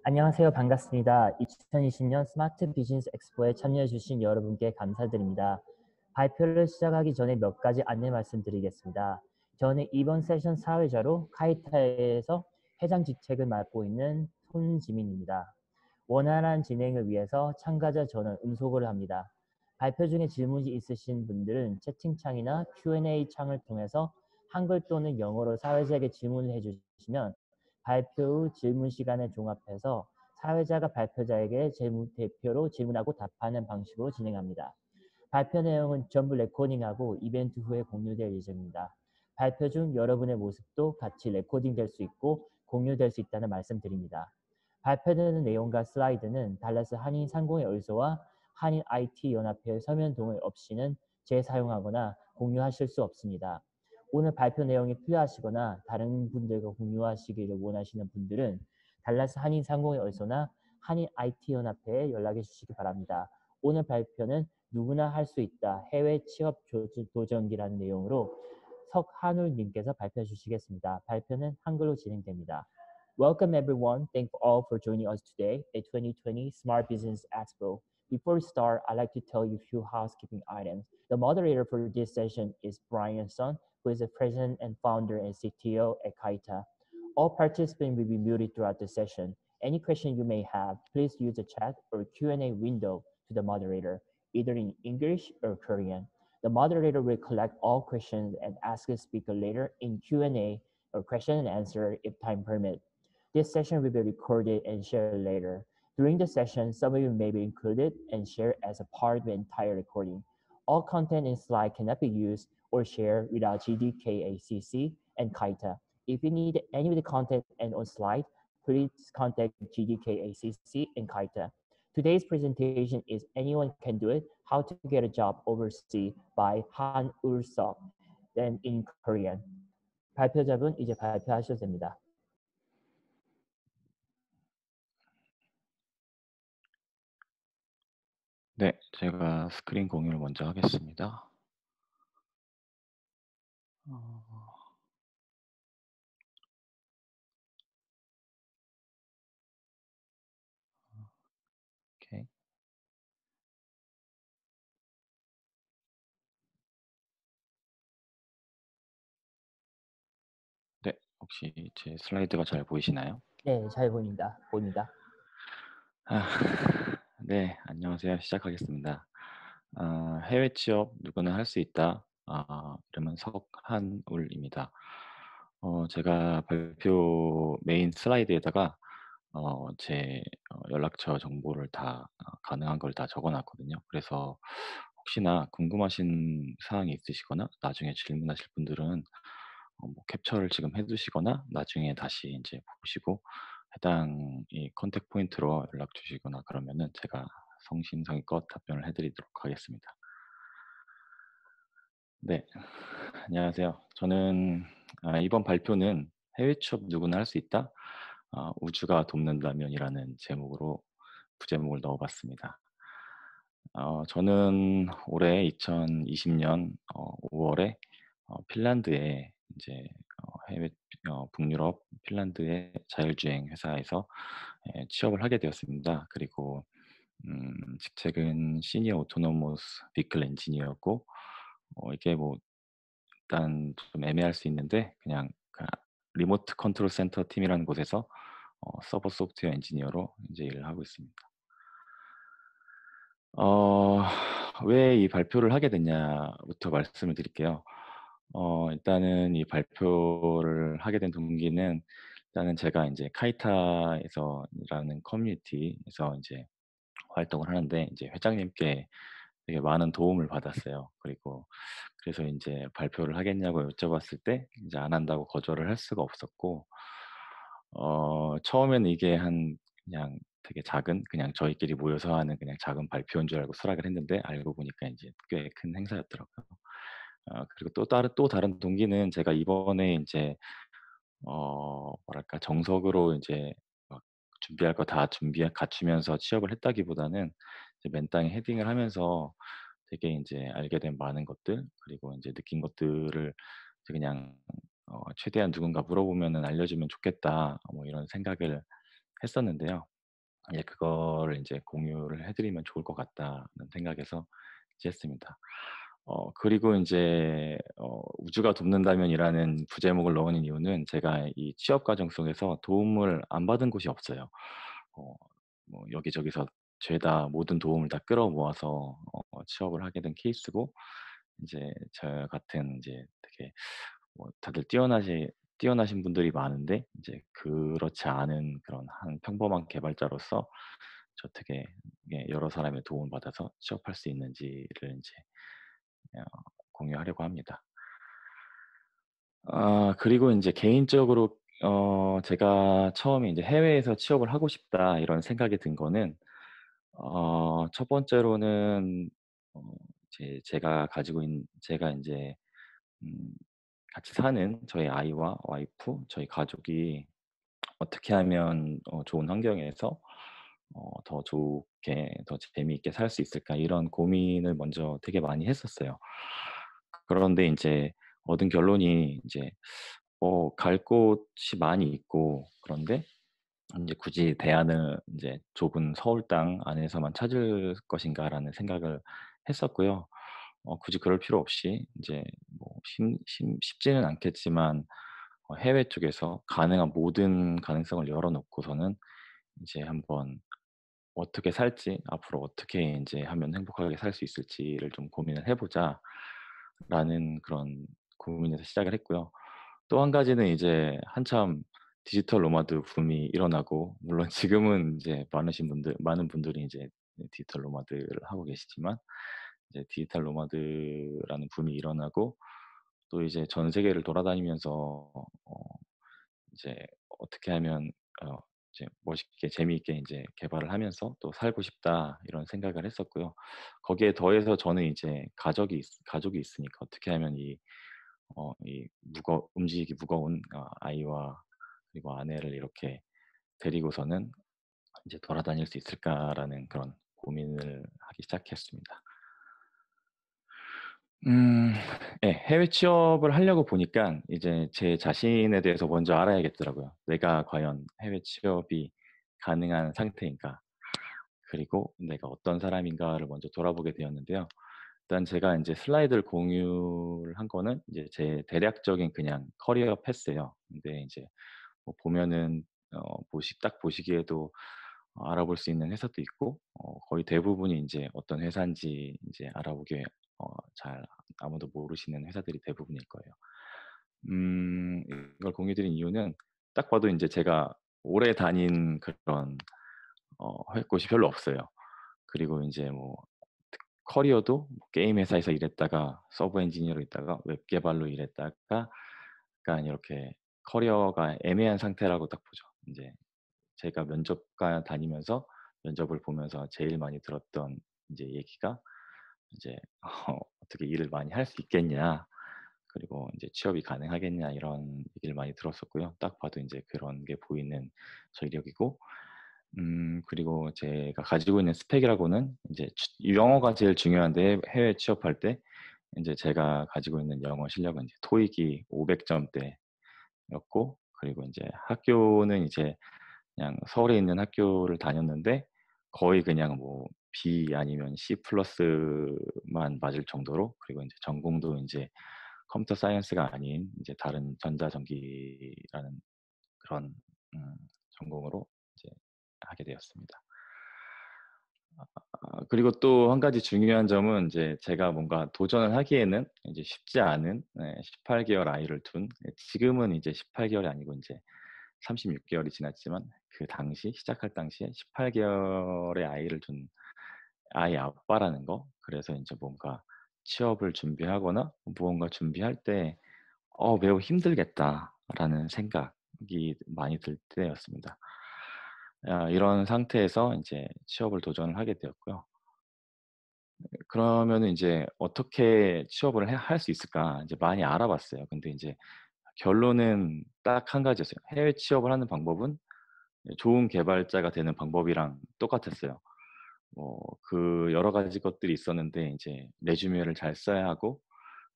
안녕하세요. 반갑습니다. 2020년 스마트 비즈니스 엑스포에 참여해 주신 여러분께 감사드립니다. 발표를 시작하기 전에 몇 가지 안내 말씀드리겠습니다. 저는 이번 세션 사회자로 카이타에서 회장 직책을 맡고 있는 손지민입니다. 원활한 진행을 위해서 참가자 전원 음소거를 합니다. 발표 중에 질문이 있으신 분들은 채팅창이나 Q&A 창을 통해서 한글 또는 영어로 사회자에게 질문을 해주시면 발표 후 질문 시간에 종합해서 사회자가 발표자에게 대표로 질문하고 답하는 방식으로 진행합니다. 발표 내용은 전부 레코딩하고 이벤트 후에 공유될 예정입니다. 발표 중 여러분의 모습도 같이 레코딩될 수 있고 공유될 수 있다는 말씀드립니다. 발표되는 내용과 슬라이드는 달라스 한인상공회 의소와 한인 IT 연합회의 서면 동의 없이는 재사용하거나 공유하실 수 없습니다. 오늘 발표 내용이 필요하시거나 다른 분들과 공유하시기를 원하시는 분들은 달라스 한인상공회 의소나 한인 IT 연합회에 연락해 주시기 바랍니다. 오늘 발표는 누구나 할 수 있다. 해외 취업 도전기라는 내용으로 석한울님께서 발표해 주시겠습니다. 발표는 한글로 진행됩니다. Welcome everyone. Thank you all for joining us today at 2020 Smart Business Expo. Before we start, I'd like to tell you a few housekeeping items. The moderator for this session is Brian Sun, who is the president and founder and CTO at Kaita. All participants will be muted throughout the session. Any question you may have, please use the chat or Q&A window to the moderator, either in English or Korean. The moderator will collect all questions and ask the speaker later in Q&A or question and answer if time permits. This session will be recorded and shared later. During the session, some of you may be included and shared as a part of the entire recording. All content in slide cannot be used or shared without GDKACC and Kaita. If you need any of the content and on slide, please contact GDKACC and Kaita. Today's presentation is Anyone Can Do It, How to Get a Job Overseas by Han Ul-seok, then in Korean. 발표자분 이제 발표하셔도 됩니다. 네, 제가 스크린 공유를 먼저 하겠습니다. 오케이. 네, 혹시 제 슬라이드가 잘 보이시나요? 네, 잘 보입니다. 네, 안녕하세요. 시작하겠습니다. 해외 취업 누구나 할 수 있다. 이름은 석한울입니다. 제가 발표 메인 슬라이드에다가 제 연락처 정보를 다 가능한 걸 다 적어놨거든요. 그래서 혹시나 궁금하신 사항이 있으시거나 나중에 질문하실 분들은 뭐 캡처를 지금 해두시거나 나중에 다시 이제 보시고 해당 이 컨택 포인트로 연락 주시거나 그러면은 제가 성심성의껏 답변을 해드리도록 하겠습니다. 네, 안녕하세요. 저는 이번 발표는 해외 취업 누구나 할 수 있다. 우주가 돕는다면이라는 제목으로 부제목을 넣어봤습니다. 저는 올해 2020년 5월에 핀란드에 이제 해외 북유럽 핀란드의 자율주행 회사에서 취업을 하게 되었습니다. 그리고 직책은 시니어 오토노머스 비클 엔지니어였고 이게 뭐 일단 좀 애매할 수 있는데 그냥 리모트 컨트롤 센터 팀이라는 곳에서 서버 소프트웨어 엔지니어로 이제 일을 하고 있습니다. 왜 이 발표를 하게 됐냐부터 말씀을 드릴게요. 일단은 이 발표를 하게 된 동기는 일단은 제가 이제 카이타에서라는 커뮤니티에서 이제 활동을 하는데 이제 회장님께 되게 많은 도움을 받았어요. 그리고 그래서 인제 발표를 하겠냐고 여쭤봤을 때 이제 안 한다고 거절을 할 수가 없었고 처음에는 이게 그냥 되게 작은 그냥 저희끼리 모여서 하는 그냥 작은 발표인 줄 알고 수락을 했는데 알고 보니까 인제 꽤 큰 행사였더라고요. 그리고 또 다른 동기는 제가 이번에 인제 뭐랄까 정석으로 인제 막 준비할 거 다 갖추면서 취업을 했다기보다는 이제 맨땅에 헤딩을 하면서 되게 인제 알게 된 많은 것들 그리고 인제 느낀 것들을 이제 그냥 '최대한 누군가 물어보면은 알려주면 좋겠다.' 뭐 이런 생각을 했었는데요. 예, 그거를 인제 공유를 해 드리면 좋을 것 같다는 생각에서 이제 했습니다. 그리고 인제 우주가 돕는다면이라는 부제목을 넣은 이유는 제가 이 취업 과정 속에서 도움을 안 받은 곳이 없어요. 어 뭐 여기저기서 죄다 모든 도움을 다 끌어 모아서 취업을 하게 된 케이스고, 인제 저 같은 인제 되게 뭐 다들 뛰어나신 분들이 많은데 인제 그렇지 않은 그런 한 평범한 개발자로서 저 어떻게 예 여러 사람의 도움을 받아서 취업할 수 있는지를 인제 어 공유하려고 합니다. 그리고 인제 개인적으로 제가 처음에 인제 '해외에서 취업을 하고 싶다.' 이런 생각이 든 거는 첫 번째로는 어 제가 인제 음 같이 사는 저희 아이와 와이프, 저희 가족이 어떻게 하면 좋은 환경에서 더 좋게 더 재미있게 살 수 있을까, 이런 고민을 먼저 되게 많이 했었어요. 그런데 인제 얻은 결론이 인제 갈 곳이 많이 있고, 그런데 인제 '굳이 대안을 인제 좁은 서울 땅 안에서만 찾을 것인가.'라는 생각을 했었고요. 굳이 그럴 필요 없이 인제 뭐 쉽지는 않겠지만 해외 쪽에서 가능한 모든 가능성을 열어 놓고서는 이제 한번 어떻게 살지, 앞으로 어떻게 인제 하면 행복하게 살 수 있을지를 좀 고민을 해 보자라는 그런 고민에서 시작을 했고요. 또 한 가지는 이제 한참 디지털 노마드 붐이 일어나고, 물론 지금은 인제 많은 분들이 인제 디지털 노마드를 하고 계시지만, 이제 디지털 노마드라는 붐이 일어나고 또 이제 전 세계를 돌아다니면서 이제 어떻게 하면 어 이제 멋있게 재미있게 인제 개발을 하면서 또 살고 싶다, 이런 생각을 했었고요. 거기에 더해서 저는 이제 가족이 있으니까 어떻게 하면 이 움직이기 무거운 아이와 그리고 아내를 이렇게 데리고서는 이제 돌아다닐 수 있을까라는 그런 고민을 하기 시작했습니다. 음. 예. 해외 취업을 하려고 보니깐 이제 제 자신에 대해서 먼저 알아야겠더라고요. 내가 과연 해외 취업이 가능한 상태인가, 그리고 내가 어떤 사람인가를 먼저 돌아보게 되었는데요. 일단 제가 인제 슬라이드를 공유를 한 거는 이제 제 대략적인 그냥 커리어 패스예요. 근데 인제 뭐 보면은 딱 보시기에도 알아볼 수 있는 회사도 있고, 거의 대부분이 인제 어떤 회사인지 인제 알아보기에 잘 아무도 모르시는 회사들이 대부분일 거예요. 이걸 공유 드린 이유는 딱 봐도 인제 제가 오래 다닌 그런 곳이 별로 없어요. 그리고 인제 뭐 커리어도 뭐 게임 회사에서 일했다가 서브 엔지니어로 있다가 웹 개발로 일했다가 약간 이렇게 커리어가 애매한 상태라고 딱 보죠. 인제 제가 면접관 다니면서 면접을 보면서 제일 많이 들었던 인제 얘기가 이제 "어떻게 일을 많이 할 수 있겠냐. 그리고 인제 취업이 가능하겠냐." 이런 얘기를 많이 들었었고요. 딱 봐도 인제 그런 게 보이는 저 이력이고, 그리고 제가 가지고 있는 스펙이라고는 인제 영어가 제일 중요한데, 해외 취업할 때 인제 제가 가지고 있는 영어 실력은 이제 토익이 500 점대였고, 그리고 인제 학교는 이제 그냥 서울에 있는 학교를 다녔는데 거의 그냥 뭐 B 아니면 C 플러스만 맞을 정도로, 그리고 인제 전공도 인제 컴퓨터 사이언스가 아닌 인제 다른 전자전기라는 그런 음 전공으로 이제 하게 되었습니다. 그리고 또 한 가지 중요한 점은 인제 제가 뭔가 도전을 하기에는 이제 쉽지 않은 18 개월 아이를 둔, 지금은 이제 18 개월이 아니고 인제 36 개월이 지났지만, 그 당시 시작할 당시에 18 개월의 아이를 둔 아이 아빠라는 거, 그래서 인제 뭔가 취업을 준비하거나 무언가 준비할 때 '매우 힘들겠다.'라는 생각이 많이 들 때였습니다. 이런 상태에서 인제 취업을 도전을 하게 되었고요. 그러면은 인제 '어떻게 취업을 할 수 있을까?' 인제 많이 알아봤어요. 근데 인제 결론은 딱 한 가지였어요. 해외 취업을 하는 방법은 좋은 개발자가 되는 방법이랑 똑같았어요. 그 여러 가지 것들이 있었는데 인제 레주메를 잘 써야 하고,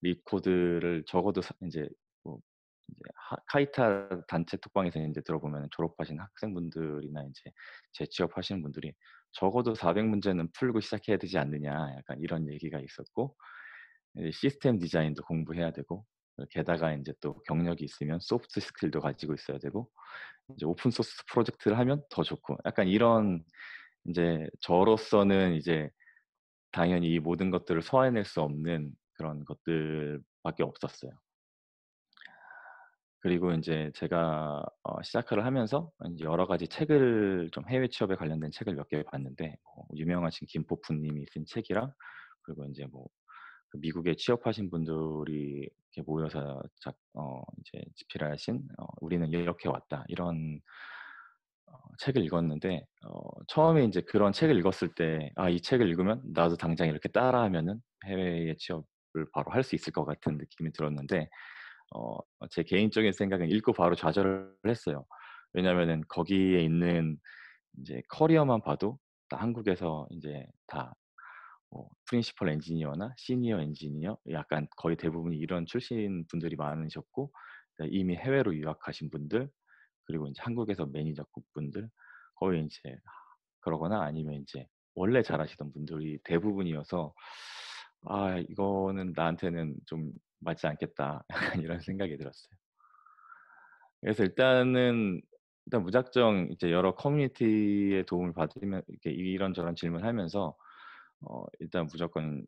리코드를 적어도 인제 뭐 이제 카이타 단체 톡방에서 인제 들어보면은 졸업하신 학생분들이나 인제 재취업하시는 분들이 "적어도 400 문제는 풀고 시작해야 되지 않느냐." 약간 이런 얘기가 있었고, 이제 시스템 디자인도 공부해야 되고, 게다가 인제 또 경력이 있으면 소프트 스킬도 가지고 있어야 되고, 이제 오픈 소스 프로젝트를 하면 더 좋고, 약간 이런, 인제 저로서는 이제 당연히 이 모든 것들을 소화해낼 수 없는 그런 것들밖에 없었어요. 그리고 인제 제가 시작을 하면서 인제 여러 가지 책을 좀 해외 취업에 관련된 책을 몇 개 봤는데, 유명하신 김포프 님이 쓴 책이랑, 그리고 인제 뭐 그 미국에 취업하신 분들이 이렇게 모여서 이제 집필을 하신 "우리는 이렇게 왔다." 이런 책을 읽었는데, 처음에 인제 그런 책을 읽었을 때 '아, 이 책을 읽으면 나도 당장 이렇게 따라하면은 해외에 취업을 바로 할 수 있을 것 같은 느낌이 들었는데, 어 제 개인적인 생각은 읽고 바로 좌절을 했어요. 왜냐하면은 거기에 있는 인제 커리어만 봐도 다 한국에서 인제 다 프린시플 엔지니어나 시니어 엔지니어, 약간 거의 대부분이 이런 출신 분들이 많으셨고, 이미 해외로 유학하신 분들, 그리고 인제 한국에서 매니저급 분들, 거의 인제 그러거나 아니면 인제 원래 잘하시던 분들이 대부분이어서 '아, 이거는 나한테는 좀 맞지 않겠다.' 약간 이런 생각이 들었어요. 그래서 일단 무작정 이제 여러 커뮤니티의 도움을 받으면, 이렇게 이런저런 질문하면서 일단 무조건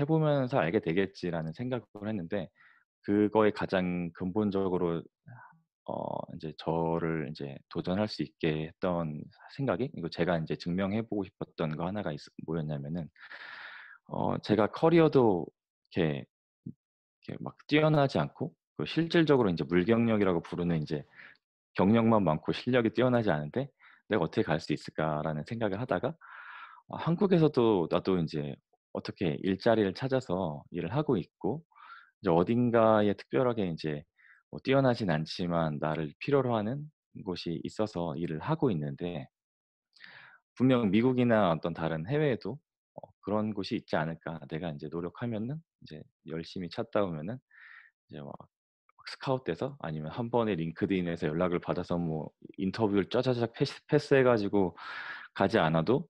'해 보면서 알게 되겠지.'라는 생각을 했는데, 그거에 가장 근본적으로 인제 저를 인제 도전할 수 있게 했던 생각이, 이거 제가 인제 증명해 보고 싶었던 거 하나가 뭐였냐면은, 제가 커리어도 이렇게 막 뛰어나지 않고, 실질적으로 인제 물경력이라고 부르는 인제 경력만 많고 실력이 뛰어나지 않은데 '내가 어떻게 갈 수 있을까?'라는 생각을 하다가, 한국에서도 나도 인제 어떻게 일자리를 찾아서 일을 하고 있고, 이제 어딘가에 특별하게 인제 뛰어나진 않지만 나를 필요로 하는 곳이 있어서 일을 하고 있는데, 분명 미국이나 어떤 다른 해외에도 그런 곳이 있지 않을까. 내가 인제 노력하면은, 이제 열심히 찾다 보면은 이제 막 스카웃돼서, 아니면 한 번에 링크드인에서 연락을 받아서 뭐 인터뷰를 짜자작 패스해 가지고 가지 않아도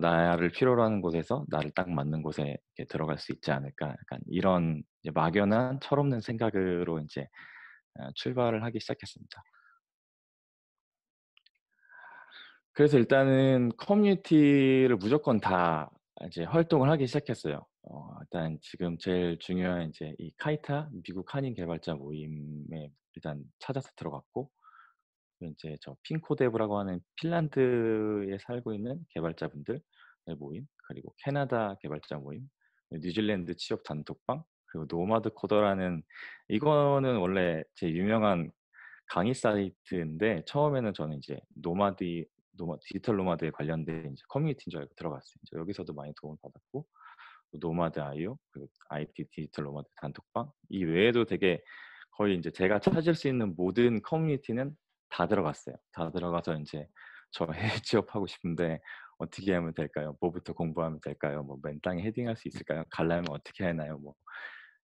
나를 필요로 하는 곳에서 나를 딱 맞는 곳에 이렇게 들어갈 수 있지 않을까. 약간 이런 이제 막연한 철없는 생각으로 인제 출발을 하기 시작했습니다. 그래서 일단은 커뮤니티를 무조건 다 이제 활동을 하기 시작했어요. 일단 지금 제일 중요한 인제 이 카이타 미국 한인 개발자 모임에 일단 찾아서 들어갔고, 그 인제 저 핑코데브라고 하는 핀란드에 살고 있는 개발자분들의 모임, 그리고 캐나다 개발자 모임, 뉴질랜드 취업 단톡방, 그리고 노마드 코더라는, 이거는 원래 제 유명한 강의 사이트인데, 처음에는 저는 이제 디지털 노마드에 관련된 이제 커뮤니티인 줄 알고 들어갔어요. 이제 여기서도 많이 도움을 받았고, 또 노마드 아이오, 그리고 IT 디지털 노마드 단톡방, 이 외에도 되게 거의 인제 제가 찾을 수 있는 모든 커뮤니티는 다 들어갔어요. 다 들어가서 인제 "저 해외 취업하고 싶은데 어떻게 하면 될까요? 뭐부터 공부하면 될까요? 뭐 맨 땅에 헤딩할 수 있을까요? 가려면 어떻게 해야 하나요?" 뭐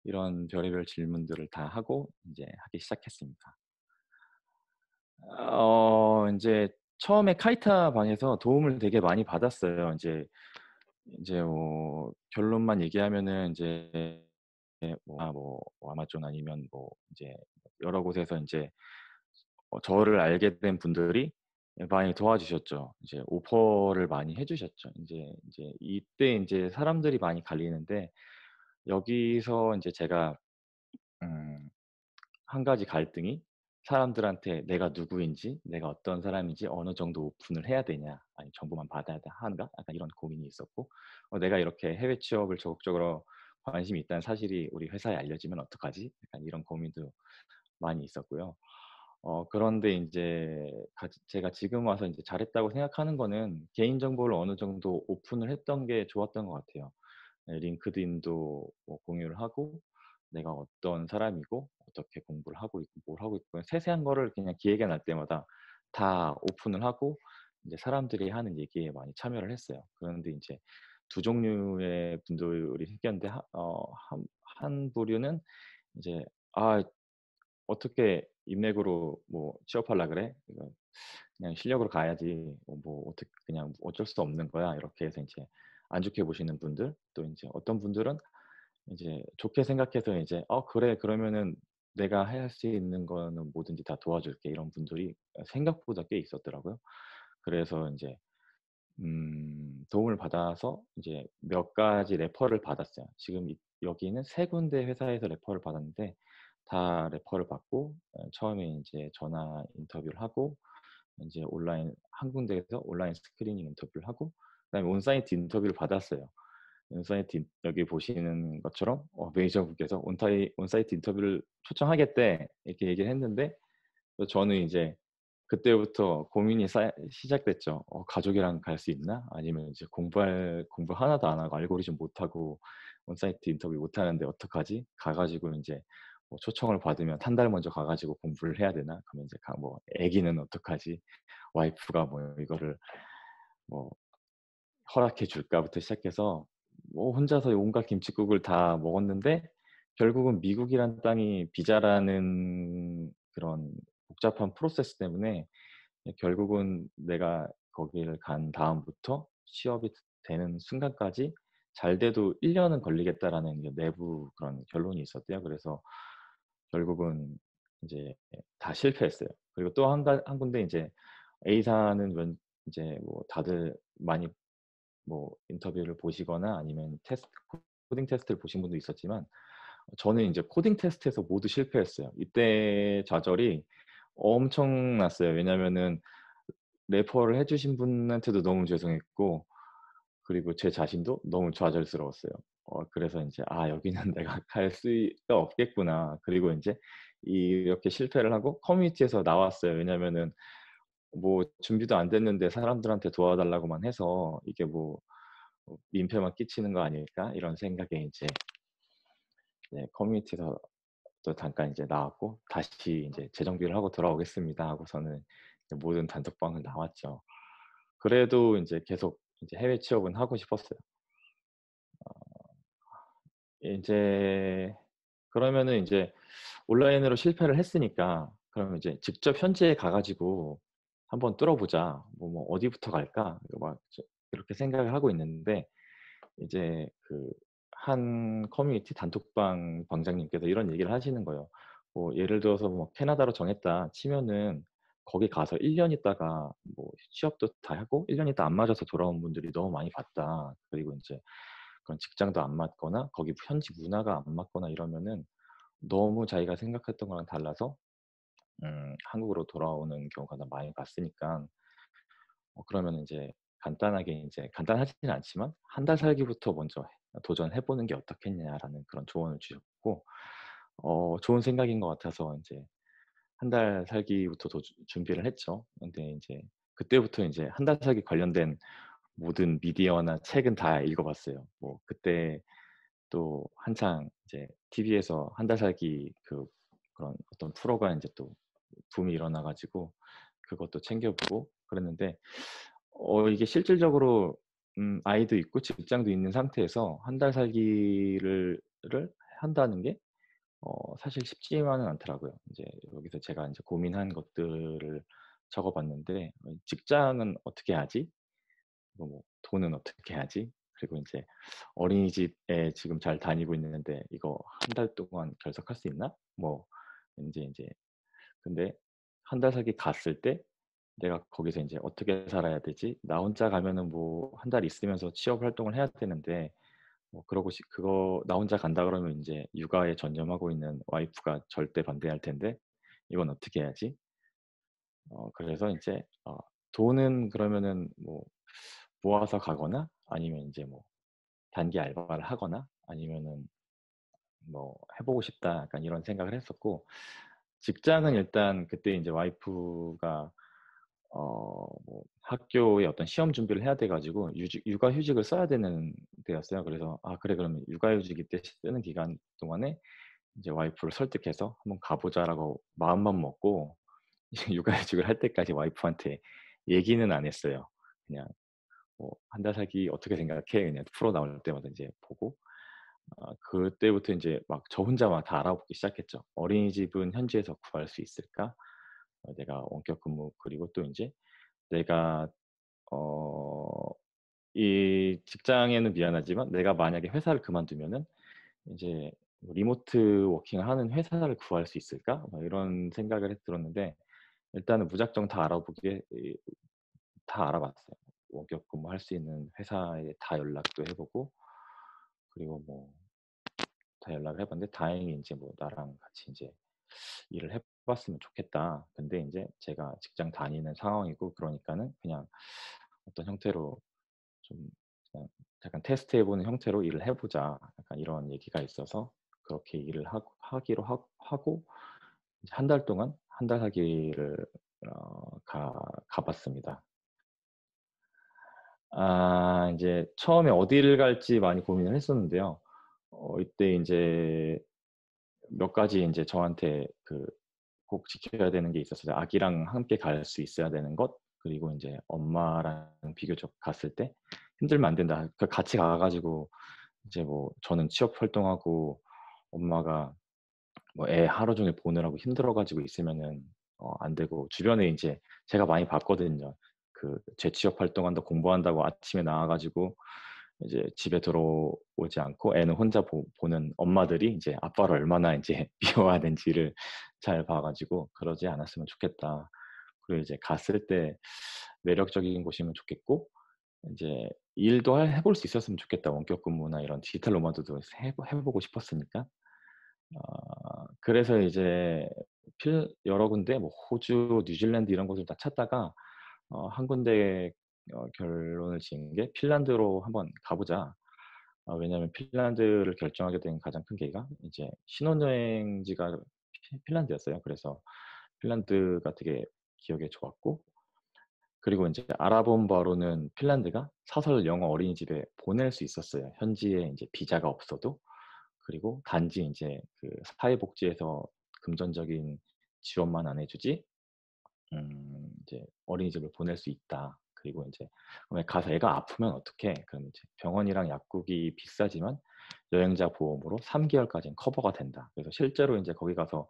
이런 별의별 질문들을 다 하고 인제 하기 시작했습니다. 인제 처음에 카이타 방에서 도움을 되게 많이 받았어요. 인제 결론만 얘기하면은 인제 뭐 아마존 아니면 뭐 인제 여러 곳에서 인제 저를 알게 된 분들이 많이 도와주셨죠. 이제 오퍼를 많이 해 주셨죠. 인제 이때 인제 사람들이 많이 갈리는데, 여기서 인제 제가 음 한 가지 갈등이, 사람들한테 내가 누구인지, 내가 어떤 사람인지 어느 정도 오픈을 해야 되냐, 아니면 정보만 받아야 하는가, 약간 이런 고민이 있었고, 내가 이렇게 해외 취업을 적극적으로 관심이 있다는 사실이 우리 회사에 알려지면 어떡하지? 약간 이런 고민도 많이 있었고요. 그런데 인제 제가 지금 와서 인제 잘했다고 생각하는 거는, 개인 정보를 어느 정도 오픈을 했던 게 좋았던 것 같아요. 네, 링크드인도 뭐 공유를 하고, 내가 어떤 사람이고 어떻게 공부를 하고 있고 뭘 하고 있고, 세세한 거를 그냥 기회가 날 때마다 다 오픈을 하고, 인제 사람들이 하는 얘기에 많이 참여를 했어요. 그런데 인제 두 종류의 분들이 생겼는데, 한 부류는 이제 "아, "어떻게 인맥으로 뭐 취업하려 그래? 이거 그냥 실력으로 가야지. 어떻게 그냥 어쩔 수 없는 거야." 이렇게 해서 인제 안 좋게 보시는 분들, 또 인제 어떤 분들은 이제 좋게 생각해서 이제 "어 그래. 그러면은 내가 할 수 있는 거는 뭐든지 다 도와줄게." 이런 분들이 생각보다 꽤 있었더라고요. 그래서 인제 도움을 받아서 이제 몇 가지 레퍼를 받았어요. 지금 여기는 세 군데 회사에서 레퍼를 받았는데, 다 레퍼를 받고 처음에 인제 전화 인터뷰를 하고, 인제 온라인 한 군데에서 온라인 스크리닝 인터뷰를 하고, 그다음에 온사이트 인터뷰를 받았어요. 온사이트 여기 보시는 것처럼 매니저분께서 온사이트 인터뷰를 초청하겠대 이렇게 얘기를 했는데, 저는 이제 그때부터 고민이 시작됐죠. '가족이랑 갈 수 있나? 아니면 이제 공부 하나도 안 하고 알고리즘 못하고 온사이트 인터뷰 못하는데 어떡하지? 가 가지고 인제 뭐 초청을 받으면 한 달 먼저 가 가지고 공부를 해야 되나? 그러면 이제 애기는 어떡하지? 와이프가 뭐 이거를 뭐 허락해 줄까?'부터 시작해서 혼자서 온갖 김칫국을 다 먹었는데, 결국은 미국이란 땅이 비자라는 그런 복잡한 프로세스 때문에 결국은 내가 거기를 간 다음부터 취업이 되는 순간까지 잘 돼도 1 년은 걸리겠다라는 게 내부 그런 결론이 있었대요. 그래서 결국은 인제 다 실패했어요. 그리고 또 한 군데 인제 A사는 인제 뭐 다들 많이 인터뷰를 보시거나 아니면 코딩 테스트를 보신 분도 있었지만, 저는 인제 코딩 테스트에서 모두 실패했어요. 이때 좌절이 엄청났어요. 왜냐면은 레퍼를 해 주신 분한테도 너무 죄송했고, 그리고 제 자신도 너무 좌절스러웠어요. 그래서 인제 '아 여기는 내가 갈 수가 없겠구나.' 그리고 인제 이렇게 실패를 하고 커뮤니티에서 나왔어요. 왜냐면은 준비도 안 됐는데 사람들한테 도와달라고만 해서 이게 '민폐만 끼치는 거 아닐까?' 이런 생각에 인제 네 커뮤니티에서 또 잠깐 인제 나왔고, 다시 인제 "재정비를 하고 돌아오겠습니다." 하고서는 이제 모든 단톡방을 나왔죠. 그래도 인제 계속 인제 해외 취업은 하고 싶었어요. 인제 그러면은 인제 온라인으로 실패를 했으니까 그러면 이제 직접 현지에 가 가지고 '한번 뚫어 보자. 어디부터 갈까?' 이거 이렇게 생각을 하고 있는데, 이제 한 커뮤니티 단톡방 방장님께서 이런 얘기를 하시는 거예요. 예를 들어서 캐나다로 정했다 치면은 거기 가서 1년 있다가 취업도 다 하고 1년 있다 안 맞아서 돌아온 분들이 너무 많이 봤다. 그리고 인제 그런 직장도 안 맞거나 거기 현지 문화가 안 맞거나 이러면은 너무 자기가 생각했던 거랑 달라서 한국으로 돌아오는 경우가 나 많이 봤으니까, 그러면은 인제 간단하게 인제 간단하지는 않지만 "한 달 살기부터 먼저 도전해 보는 게 어떻겠냐."라는 그런 조언을 주셨고, 좋은 생각인 것 같아서 인제 한 달 살기부터 준비를 했죠. 근데 인제 그때부터 인제 한 달 살기 관련된 모든 미디어나 책은 다 읽어 봤어요. 그때 또 한창 이제 TV에서 한 달 살기 그런 어떤 프로가 인제 또 붐이 일어나 가지고 그것도 챙겨 보고 그랬는데, 이게 실질적으로 아이도 있고 직장도 있는 상태에서 한 달 살기를 한다는 게 사실 쉽지만은 않더라고요. 인제 여기서 제가 인제 고민한 것들을 적어 봤는데, 직장은 어떻게 하지? 돈은 어떻게 하지? 그리고 인제 어린이집에 지금 잘 다니고 있는데 이거 한 달 동안 결석할 수 있나? 인제 근데 한 달 살기 갔을 때 내가 거기서 인제 어떻게 살아야 되지? 나 혼자 가면은 한 달 있으면서 취업 활동을 해야 되는데, 그러고 그거 나 혼자 간다 그러면 인제 육아에 전념하고 있는 와이프가 절대 반대할 텐데 이건 어떻게 해야지? 그래서 인제 돈은 그러면은 모아서 가거나 아니면 인제 단기 알바를 하거나 아니면은 '해 보고 싶다.' 약간 이런 생각을 했었고, 직장은 일단 그때 인제 와이프가 학교에 어떤 시험 준비를 해야 돼 가지고 육아휴직을 써야 되는 때였어요. 그래서 '아 그래 그러면 육아휴직 이때 쓰는 기간 동안에 이제 와이프를 설득해서 한번 가 보자.'라고 마음만 먹고 이제 육아휴직을 할 때까지 와이프한테 얘기는 안 했어요. 그냥 "한 달 살기 어떻게 생각해?" 그냥 프로 나올 때마다 이제 보고, 그때부터 인제 막 저 혼자 막 다 알아보기 시작했죠. '어린이집은 현지에서 구할 수 있을까? 내가 원격 근무 그리고 또 인제 내가 어 이 직장에는 미안하지만 내가 만약에 회사를 그만두면은 인제 뭐 '리모트 워킹을 하는 회사를 구할 수 있을까?' 막 이런 생각을 들었는데 일단은 무작정 다 알아보기에 다 알아봤어요. 원격 근무할 수 있는 회사에 다 연락도 해 보고 그리고 뭐 다 연락을 해 봤는데 다행히 인제 뭐 나랑 같이 인제 일을 해 봤으면 좋겠다. 근데 인제 제가 직장 다니는 상황이고 그러니까는 그냥 어떤 형태로 좀 그냥 약간 테스트해 보는 형태로 "일을 해 보자." 약간 이런 얘기가 있어서 그렇게 일을 하기로 하고 이제 한 달 동안 한 달 하기를 가 봤습니다. 인제 처음에 어디를 갈지 많이 고민을 했었는데요. 이때 인제 몇 가지 인제 저한테 꼭 지켜야 되는 게 있었어요. 아기랑 함께 갈 수 있어야 되는 것 그리고 인제 엄마랑 비교적 갔을 때 힘들면 안 된다. 같이 가 가지고 이제 뭐 저는 취업 활동하고 엄마가 뭐 애 하루 종일 보느라고 힘들어 가지고 있으면은 안 되고 주변에 인제 제가 많이 봤거든요. 재취업 활동한다 공부한다고 아침에 나와 가지고 이제 집에 들어오지 않고 애는 혼자 보는 엄마들이 이제 아빠를 얼마나 인제 미워하는지를 잘 봐 가지고 '그러지 않았으면 좋겠다.' 그리고 이제 갔을 때 매력적인 곳이면 좋겠고 인제 일도 해 볼 수 있었으면 좋겠다. 원격 근무나 이런 디지털 노마드도 해 보고 싶었으니까. 그래서 이제 여러 군데 뭐 호주, 뉴질랜드 이런 곳을 다 찾다가 한 군데 결론을 지은 게 '핀란드로 한번 가 보자.' 왜냐하면 핀란드를 결정하게 된 가장 큰 계기가 이제 신혼여행지가 핀란드였어요. 그래서 핀란드가 되게 기억에 좋았고 그리고 인제 알아본 바로는 핀란드가 사설 영어 어린이집에 보낼 수 있었어요, 현지에 인제 비자가 없어도. 그리고 단지 인제 사회복지에서 금전적인 지원만 안 해 주지 이제 "어린이집을 보낼 수 있다." 그리고 인제 "만약에 가서 애가 아프면 어떡해?" 그럼 이제 병원이랑 약국이 비싸지만 여행자 보험으로 3 개월까지는 커버가 된다. 그래서 실제로 인제 거기 가서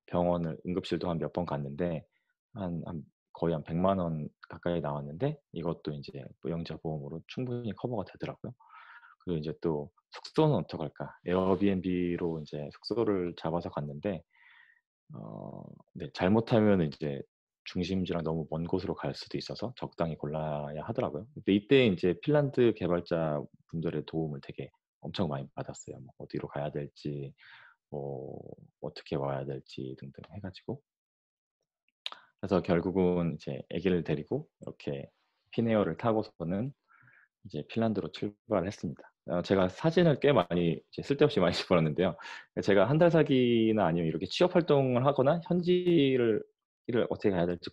병원을 응급실도 한 몇 번 갔는데 한 거의 한 1 0 0만 원 가까이 나왔는데 이것도 인제 뭐 여행자 보험으로 충분히 커버가 되더라고요. 그리고 인제 또 숙소는 어떡할까? 에어비앤비로 인제 숙소를 잡아서 갔는데 어 네 잘못하면은 이제 중심지랑 너무 먼 곳으로 갈 수도 있어서 적당히 골라야 하더라고요. 근데 이때 인제 핀란드 개발자분들의 도움을 되게 엄청 많이 받았어요. 뭐 어디로 가야 될지 뭐 어떻게 와야 될지 등등 해 가지고. 그래서 결국은 이제 아기를 데리고 이렇게 finnair를 타고서는 이제 핀란드로 출발을 했습니다. 제가 사진을 꽤 많이 이제 쓸데없이 많이 집어넣었는데요. 제가 한 달 살기나 아니면 이렇게 취업 활동을 하거나 현지를 일을 어떻게 가야 될지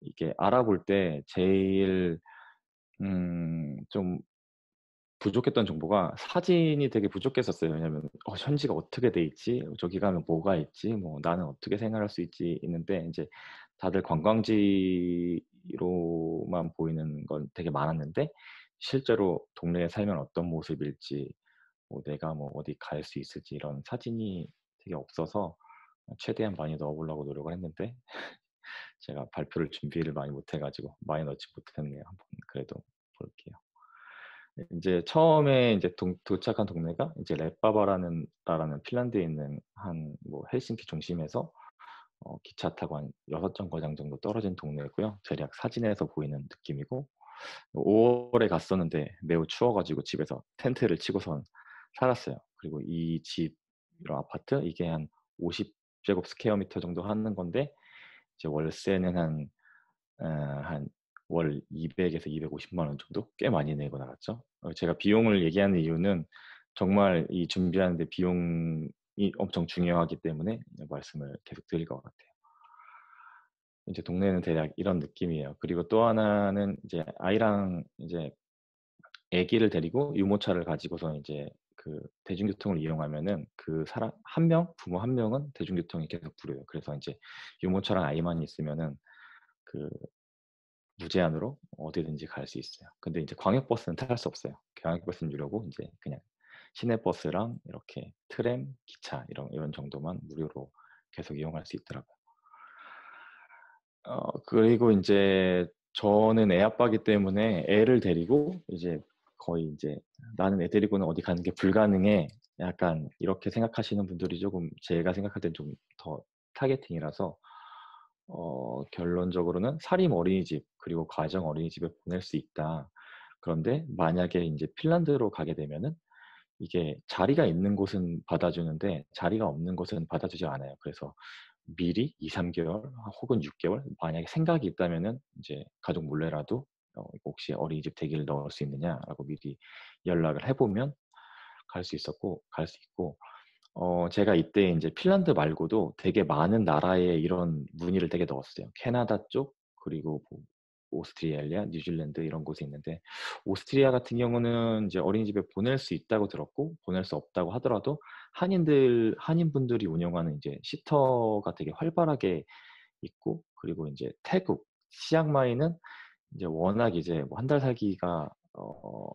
이렇게 알아볼 때 제일 좀 부족했던 정보가 사진이 되게 부족했었어요. 왜냐하면 현지가 어떻게 돼 있지? 저기 가면 뭐가 있지? 뭐 나는 어떻게 생활할 수 있지? 있는데 인제 다들 관광지로만 보이는 건 되게 많았는데 실제로 동네에 살면 어떤 모습일지 뭐 내가 뭐 어디 갈 수 있을지 이런 사진이 되게 없어서 최대한 많이 넣어 보려고 노력을 했는데 제가 발표를 준비를 많이 못해 가지고 많이 넣지 못했네요. 한번 그래도 볼게요. 인제 처음에 인제 도착한 동네가 이제 렛바바라는 핀란드에 있는 한 뭐 헬싱키 중심에서 기차 타고 한 6 정거장 정도 떨어진 동네고요. 대략 사진에서 보이는 느낌이고 5 월에 갔었는데 매우 추워 가지고 집에서 텐트를 치고선 살았어요. 그리고 이 집 이런 아파트 이게 한 50 제곱 스퀘어 미터 정도 하는 건데 이제 월세는 한 월 200에서 250만 원 정도 꽤 많이 내고 나갔죠. 제가 비용을 얘기하는 이유는 정말 이 준비하는 데 비용이 엄청 중요하기 때문에 말씀을 계속 드릴 것 같아요. 이제 동네는 대략 이런 느낌이에요. 그리고 또 하나는 이제 아이랑 이제 아기를 데리고 유모차를 가지고서 이제 대중교통을 이용하면은 그 사람 한 명, 부모 한 명은 대중교통이 계속 무료예요. 그래서 인제 유모차랑 아이만 있으면은 그 무제한으로 어디든지 갈 수 있어요. 근데 이제 광역버스는 탈 수 없어요. 광역버스는 유료고 인제 그냥 시내버스랑 이렇게 트램, 기차 이런 정도만 무료로 계속 이용할 수 있더라고요. 그리고 이제 저는 애 아빠기 때문에 애를 데리고 이제 거의 이제 나는 애 데리고는 어디 가는 게 불가능해. 약간 이렇게 생각하시는 분들이 조금 제가 생각할 땐 좀 더 타겟팅이라서 결론적으로는 사립 어린이집 그리고 가정 어린이집에 보낼 수 있다. 그런데 만약에 이제 핀란드로 가게 되면은 이게 자리가 있는 곳은 받아주는데 자리가 없는 곳은 받아주지 않아요. 그래서 미리 2-3개월 혹은 6개월 만약에 생각이 있다면은 이제 가족 몰래라도 혹시 어린이집 대기를 넣을 수 있느냐라고 미리 연락을 해보면 갈 수 있고 제가 이때 이제 핀란드 말고도 되게 많은 나라에 이런 문의를 되게 넣었어요. 캐나다 쪽 그리고 뭐 오스트레일리아, 뉴질랜드 이런 곳에 있는데 오스트리아 같은 경우는 이제 어린이집에 보낼 수 있다고 들었고 보낼 수 없다고 하더라도 한인분들이 운영하는 이제 시터가 되게 활발하게 있고 그리고 이제 태국, 치앙마이는 이제 워낙 이제 뭐 한 달 살기가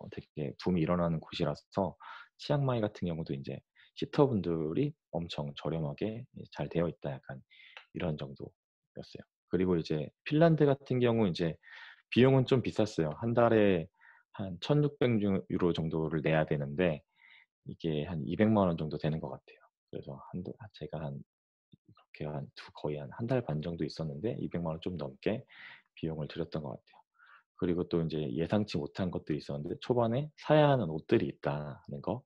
되게 붐이 일어나는 곳이라서 치앙마이 같은 경우도 이제 시터분들이 엄청 저렴하게 잘 되어 있다 약간 이런 정도였어요. 그리고 이제 핀란드 같은 경우 이제 비용은 좀 비쌌어요. 한 달에 한 1,600유로 정도를 내야 되는데 이게 한 200만 원 정도 되는 것 같아요. 그래서 제가 그렇게 거의 한 한 달 반 정도 있었는데 200만 원 좀 넘게 비용을 들였던 것 같아요. 그리고 또 이제 예상치 못한 것들이 있었는데 초반에 사야 하는 옷들이 있다는 거.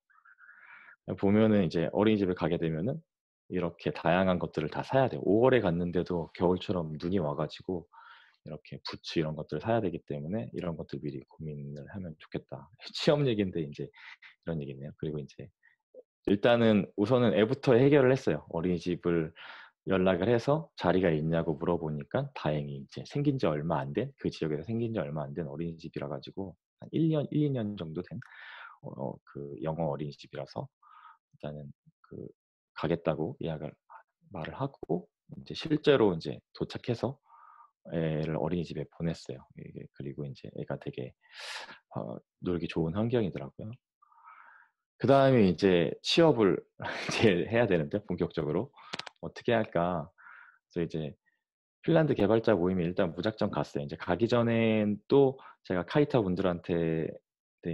보면은 이제 어린이집에 가게 되면은 이렇게 다양한 것들을 다 사야 돼요. 5월에 갔는데도 겨울처럼 눈이 와가지고 이렇게 부츠 이런 것들을 사야 되기 때문에 이런 것들 미리 고민을 하면 좋겠다. 취업 얘기인데 이제 이런 얘기네요. 그리고 이제 일단은 우선은 애부터 해결을 했어요. 어린이집을 연락을 해서 자리가 있냐고 물어보니까 다행히 이제 생긴 지 얼마 안 된, 그 지역에서 생긴 지 얼마 안 된 어린이집이라 가지고 한 1년, 1, 2년 정도 된 그 영어 어린이집이라서 일단은 그 가겠다고 말을 하고 이제 실제로 이제 도착해서 애를 어린이집에 보냈어요. 그리고 이제 애가 되게 놀기 좋은 환경이더라고요. 그 다음에 이제 취업을 이제 해야 되는데 본격적으로 어떻게 할까? 그래서 이제 핀란드 개발자 모임에 일단 무작정 갔어요. 이제 가기 전엔 또 제가 카이타 분들한테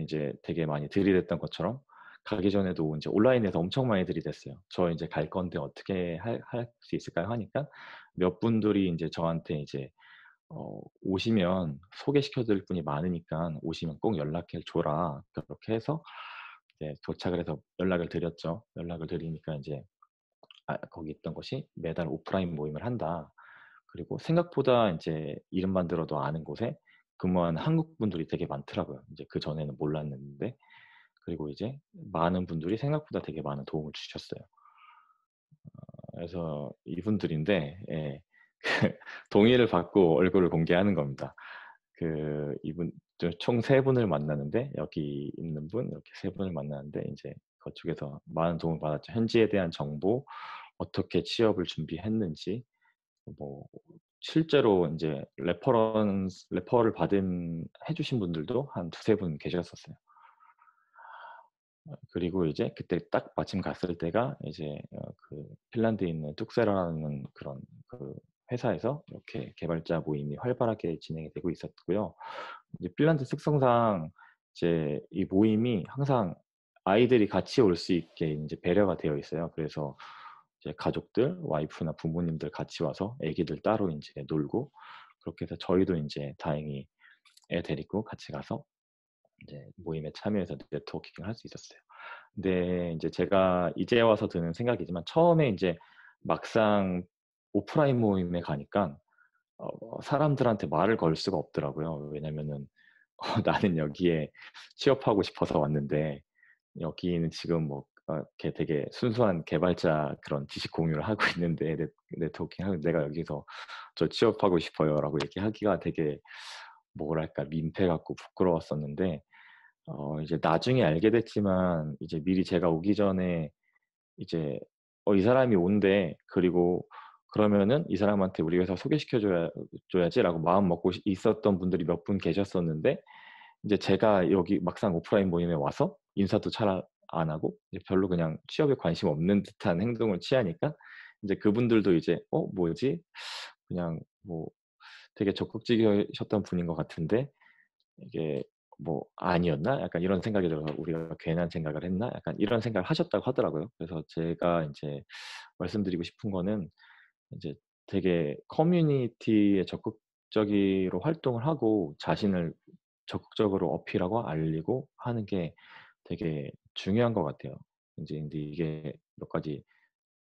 이제 되게 많이 들이댔던 것처럼 가기 전에도 이제 온라인에서 엄청 많이 들이댔어요. 저 이제 갈 건데 어떻게 할 수 있을까요? 하니까 몇 분들이 이제 저한테 이제 오시면 소개시켜 드릴 분이 많으니까 오시면 꼭 연락해 줘라. 그렇게 해서 이제 도착을 해서 연락을 드렸죠. 연락을 드리니까 이제 거기 있던 곳이 매달 오프라인 모임을 한다. 그리고 생각보다 이제 이름만 들어도 아는 곳에 근무하는 한국 분들이 되게 많더라고요. 이제 그 전에는 몰랐는데 그리고 이제 많은 분들이 생각보다 되게 많은 도움을 주셨어요. 그래서 이분들인데 예, 동의를 받고 얼굴을 공개하는 겁니다. 이분 총 세 분을 만나는데 여기 있는 분 이렇게 세 분을 만나는데 이제 그쪽에서 많은 도움을 받았죠. 현지에 대한 정보, 어떻게 취업을 준비했는지, 뭐 실제로 이제 레퍼를 해주신 분들도 한 두세 분 계셨었어요. 그리고 이제 그때 딱 마침 갔을 때가 이제 그 핀란드에 있는 뚝세라는 그런 그 회사에서 이렇게 개발자 모임이 활발하게 진행이 되고 있었고요. 이제 핀란드 특성상 이제 이 모임이 항상 아이들이 같이 올 수 있게 이제 배려가 되어 있어요. 그래서 이제 가족들, 와이프나 부모님들 같이 와서 애기들 따로 이제 놀고 그렇게 해서 저희도 이제 다행히 애 데리고 같이 가서 이제 모임에 참여해서 네트워킹을 할 수 있었어요. 근데 이제 제가 이제 와서 드는 생각이지만 처음에 이제 막상 오프라인 모임에 가니까 사람들한테 말을 걸 수가 없더라고요. 왜냐면은 나는 여기에 취업하고 싶어서 왔는데 여기는 지금 뭐 이렇게 되게 순수한 개발자 그런 지식 공유를 하고 있는데 네트워킹 하고 내가 여기서 저 취업하고 싶어요라고 얘기하기가 되게 뭐랄까 민폐 같고 부끄러웠었는데 이제 나중에 알게 됐지만 이제 미리 제가 오기 전에 이제 이 사람이 온대. 그리고 그러면은 이 사람한테 우리 회사 소개시켜 줘야지라고 마음 먹고 있었던 분들이 몇 분 계셨었는데 이제 제가 여기 막상 오프라인 모임에 와서 인사도 잘 안 하고 이제 별로 그냥 취업에 관심 없는 듯한 행동을 취하니까 이제 그분들도 이제 뭐지? 그냥 뭐 되게 적극적이셨던 분인 것 같은데 이게 뭐 '아니었나?' 약간 이런 생각이 들어서 '우리가 괜한 생각을 했나?' 약간 이런 생각을 하셨다고 하더라고요. 그래서 제가 인제 말씀드리고 싶은 거는 인제 되게 커뮤니티에 적극적으로 활동을 하고 자신을 적극적으로 어필하고 알리고 하는 게 되게 중요한 것 같아요. 인제 근데 이게 몇 가지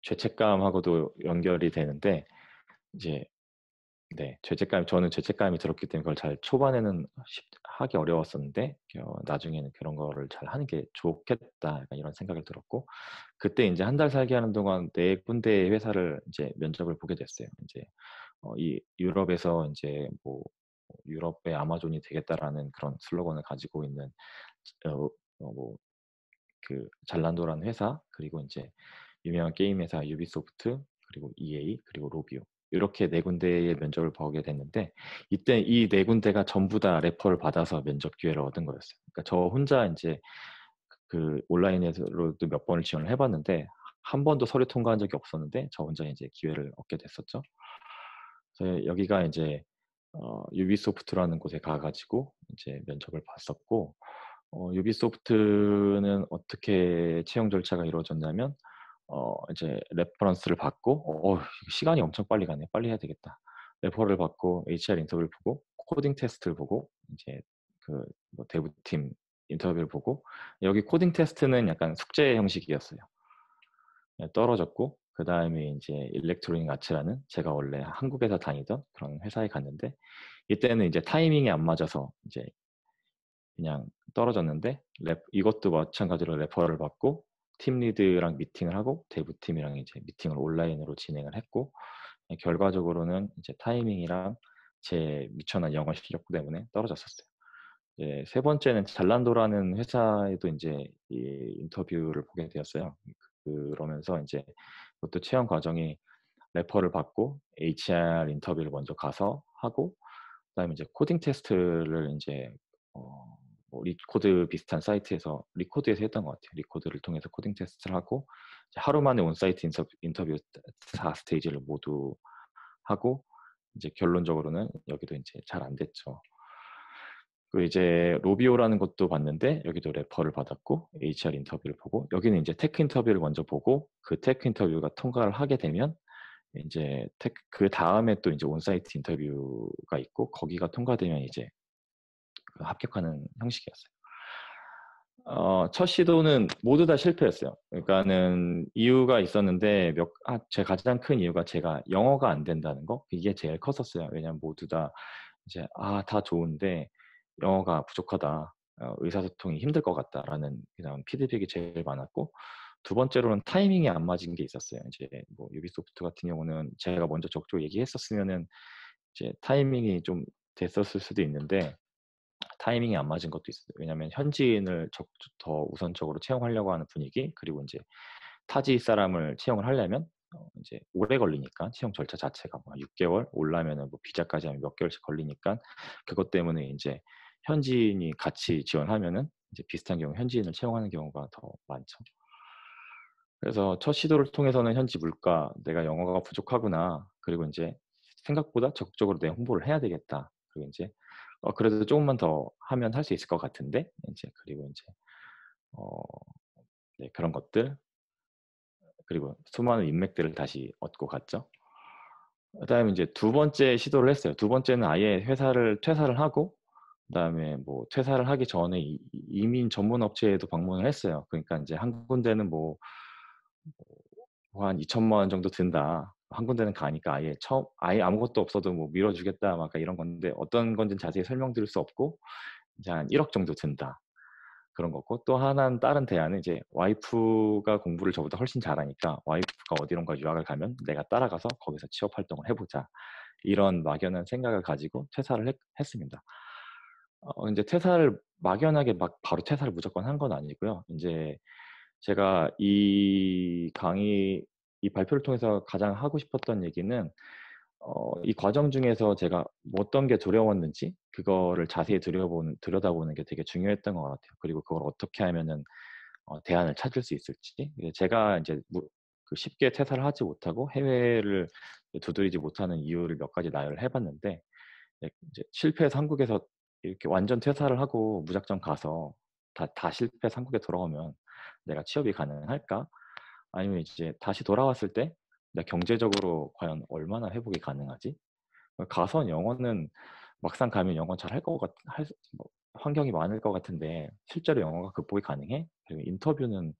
죄책감하고도 연결이 되는데 이제 네. 저는 죄책감이 들었기 때문에 그걸 잘 초반에는 하기 어려웠었는데 나중에는 '그런 거를 잘하는 게 좋겠다.' 약간 이런 생각이 들었고 그때 인제 한 달 살기 하는 동안 4 군데의 회사를 이제 면접을 보게 됐어요. 인제 이 유럽에서 인제 뭐 '유럽의 아마존이 되겠다.'라는 그런 슬로건을 가지고 있는 뭐 잘란도라는 회사 그리고 인제 유명한 게임 회사 유비소프트 그리고 EA 그리고 로비오 요렇게 4 군데의 면접을 보게 됐는데 이때 이 4 군데가 전부 다 레퍼를 받아서 면접 기회를 얻은 거였어요. 그러니까 저 혼자 인제 온라인에서로도 몇 번을 지원을 해 봤는데 한 번도 서류 통과한 적이 없었는데 저 혼자 인제 기회를 얻게 됐었죠. 그래서 여기가 인제 유비소프트라는 곳에 가 가지고 이제 면접을 봤었고 유비소프트는 어떻게 채용 절차가 이루어졌냐면 이제 레퍼런스를 받고 시간이 엄청 빨리 가네요. 빨리 해야 되겠다. 레퍼를 받고 HR 인터뷰를 보고 코딩 테스트를 보고 이제 뭐 대부팀 인터뷰를 보고 여기 코딩 테스트는 약간 숙제 형식이었어요. 떨어졌고 그다음에 인제 일렉트로닉 아츠라는 제가 원래 한국에서 다니던 그런 회사에 갔는데 이때는 이제 타이밍이 안 맞아서 이제 그냥 떨어졌는데 이것도 마찬가지로 레퍼럴 받고 팀 리드랑 미팅을 하고 대부팀이랑 이제 미팅을 온라인으로 진행을 했고 결과적으로는 이제 타이밍이랑 제 미천한 영어 실력 때문에 떨어졌었어요. 예. 세 번째는 잘란도라는 회사에도 인제 이 인터뷰를 보게 되었어요. 그러면서 인제 그것도 체험 과정이 레퍼를 받고 HR 인터뷰를 먼저 가서 하고 그다음에 이제 코딩 테스트를 인제 뭐 리코드 비슷한 사이트에서 리코드에서 했던 것 같아요. 리코드를 통해서 코딩 테스트를 하고 이제 하루 만에 온사이트 인터뷰 4 스테이지를 모두 하고 이제 결론적으로는 여기도 인제 잘 안 됐죠. 이제 로비오라는 것도 봤는데 여기도 레퍼를 받았고 HR 인터뷰를 보고 여기는 인제 테크 인터뷰를 먼저 보고 그 테크 인터뷰가 통과를 하게 되면 인제 그다음에 또 인제 온사이트 인터뷰가 있고 거기가 통과되면 이제 합격하는 형식이었어요. 첫 시도는 모두 다 실패했어요. 그러니까는 이유가 있었는데 제 가장 큰 이유가 제가 영어가 안 된다는 거 이게 제일 컸었어요. 왜냐하면 모두 다 이제 다 좋은데 "영어가 부족하다. 의사소통이 힘들 것 같다."라는 그냥 피드백이 제일 많았고 두 번째로는 타이밍이 안 맞은 게 있었어요. 이제 뭐 유비소프트 같은 경우는 제가 먼저 적극적으로 얘기했었으면은 이제 타이밍이 좀 됐었을 수도 있는데 타이밍이 안 맞은 것도 있어요. 왜냐하면 현지인을 더 우선적으로 채용하려고 하는 분위기 그리고 인제 타지 사람을 채용을 하려면 인제 오래 걸리니까 채용 절차 자체가 뭐 6 개월 오려면은 뭐 비자까지 하면 몇 개월씩 걸리니깐 그것 때문에 인제 현지인이 같이 지원하면은 이제 비슷한 경우 현지인을 채용하는 경우가 더 많죠. 그래서 첫 시도를 통해서는 현지 물가 '내가 영어가 부족하구나.' 그리고 인제 '생각보다 적극적으로 내 홍보를 해야 되겠다.' 그리고 인제 그래도 쪼금만 더 하면 할 수 있을 것 같은데 인제 그리고 인제 어 네 그런 것들 그리고 수많은 인맥들을 다시 얻고 갔죠. 그다음에 인제 두 번째 시도를 했어요. 두 번째는 아예 회사를 퇴사를 하고 그다음에 뭐 퇴사를 하기 전에 이민 전문 업체에도 방문을 했어요. 그러니까 인제 한 군데는 한 2천만 원 정도 든다. 한 군데는 가니까 아예 아무것도 없어도 뭐 밀어 주겠다 막 약간 이런 건데 어떤 건지는 자세히 설명드릴 수 없고 이제 한 1억 정도 든다. 그런 거고 또 하나는 다른 대안은 이제 와이프가 공부를 저보다 훨씬 잘하니까 와이프가 어디론가 유학을 가면 내가 따라가서 거기서 취업 활동을 해 보자. 이런 막연한 생각을 가지고 퇴사를 했습니다. 인제 퇴사를 막연하게 막 바로 퇴사를 무조건 한 건 아니고요. 인제 제가 이 발표를 통해서 가장 하고 싶었던 얘기는 이 과정 중에서 제가 뭐 어떤 게 두려웠는지 그거를 자세히 들여다보는 게 되게 중요했던 것 같아요. 그리고 그걸 어떻게 하면은 대안을 찾을 수 있을지. 제가 이제 그 쉽게 퇴사를 하지 못하고 해외를 두드리지 못하는 이유를 몇 가지 나열을 해봤는데, 이제 실패해서 한국에서 이렇게 완전 퇴사를 하고 무작정 가서 다 실패해서 한국에 돌아오면 내가 취업이 가능할까? 아니면 이제 다시 돌아왔을 때 내가 경제적으로 과연 얼마나 회복이 가능하지? 가서 영어는 막상 가면 영어 잘 할 것 뭐, 환경이 많을 것 같은데 실제로 영어가 극복이 가능해? 그리고 인터뷰는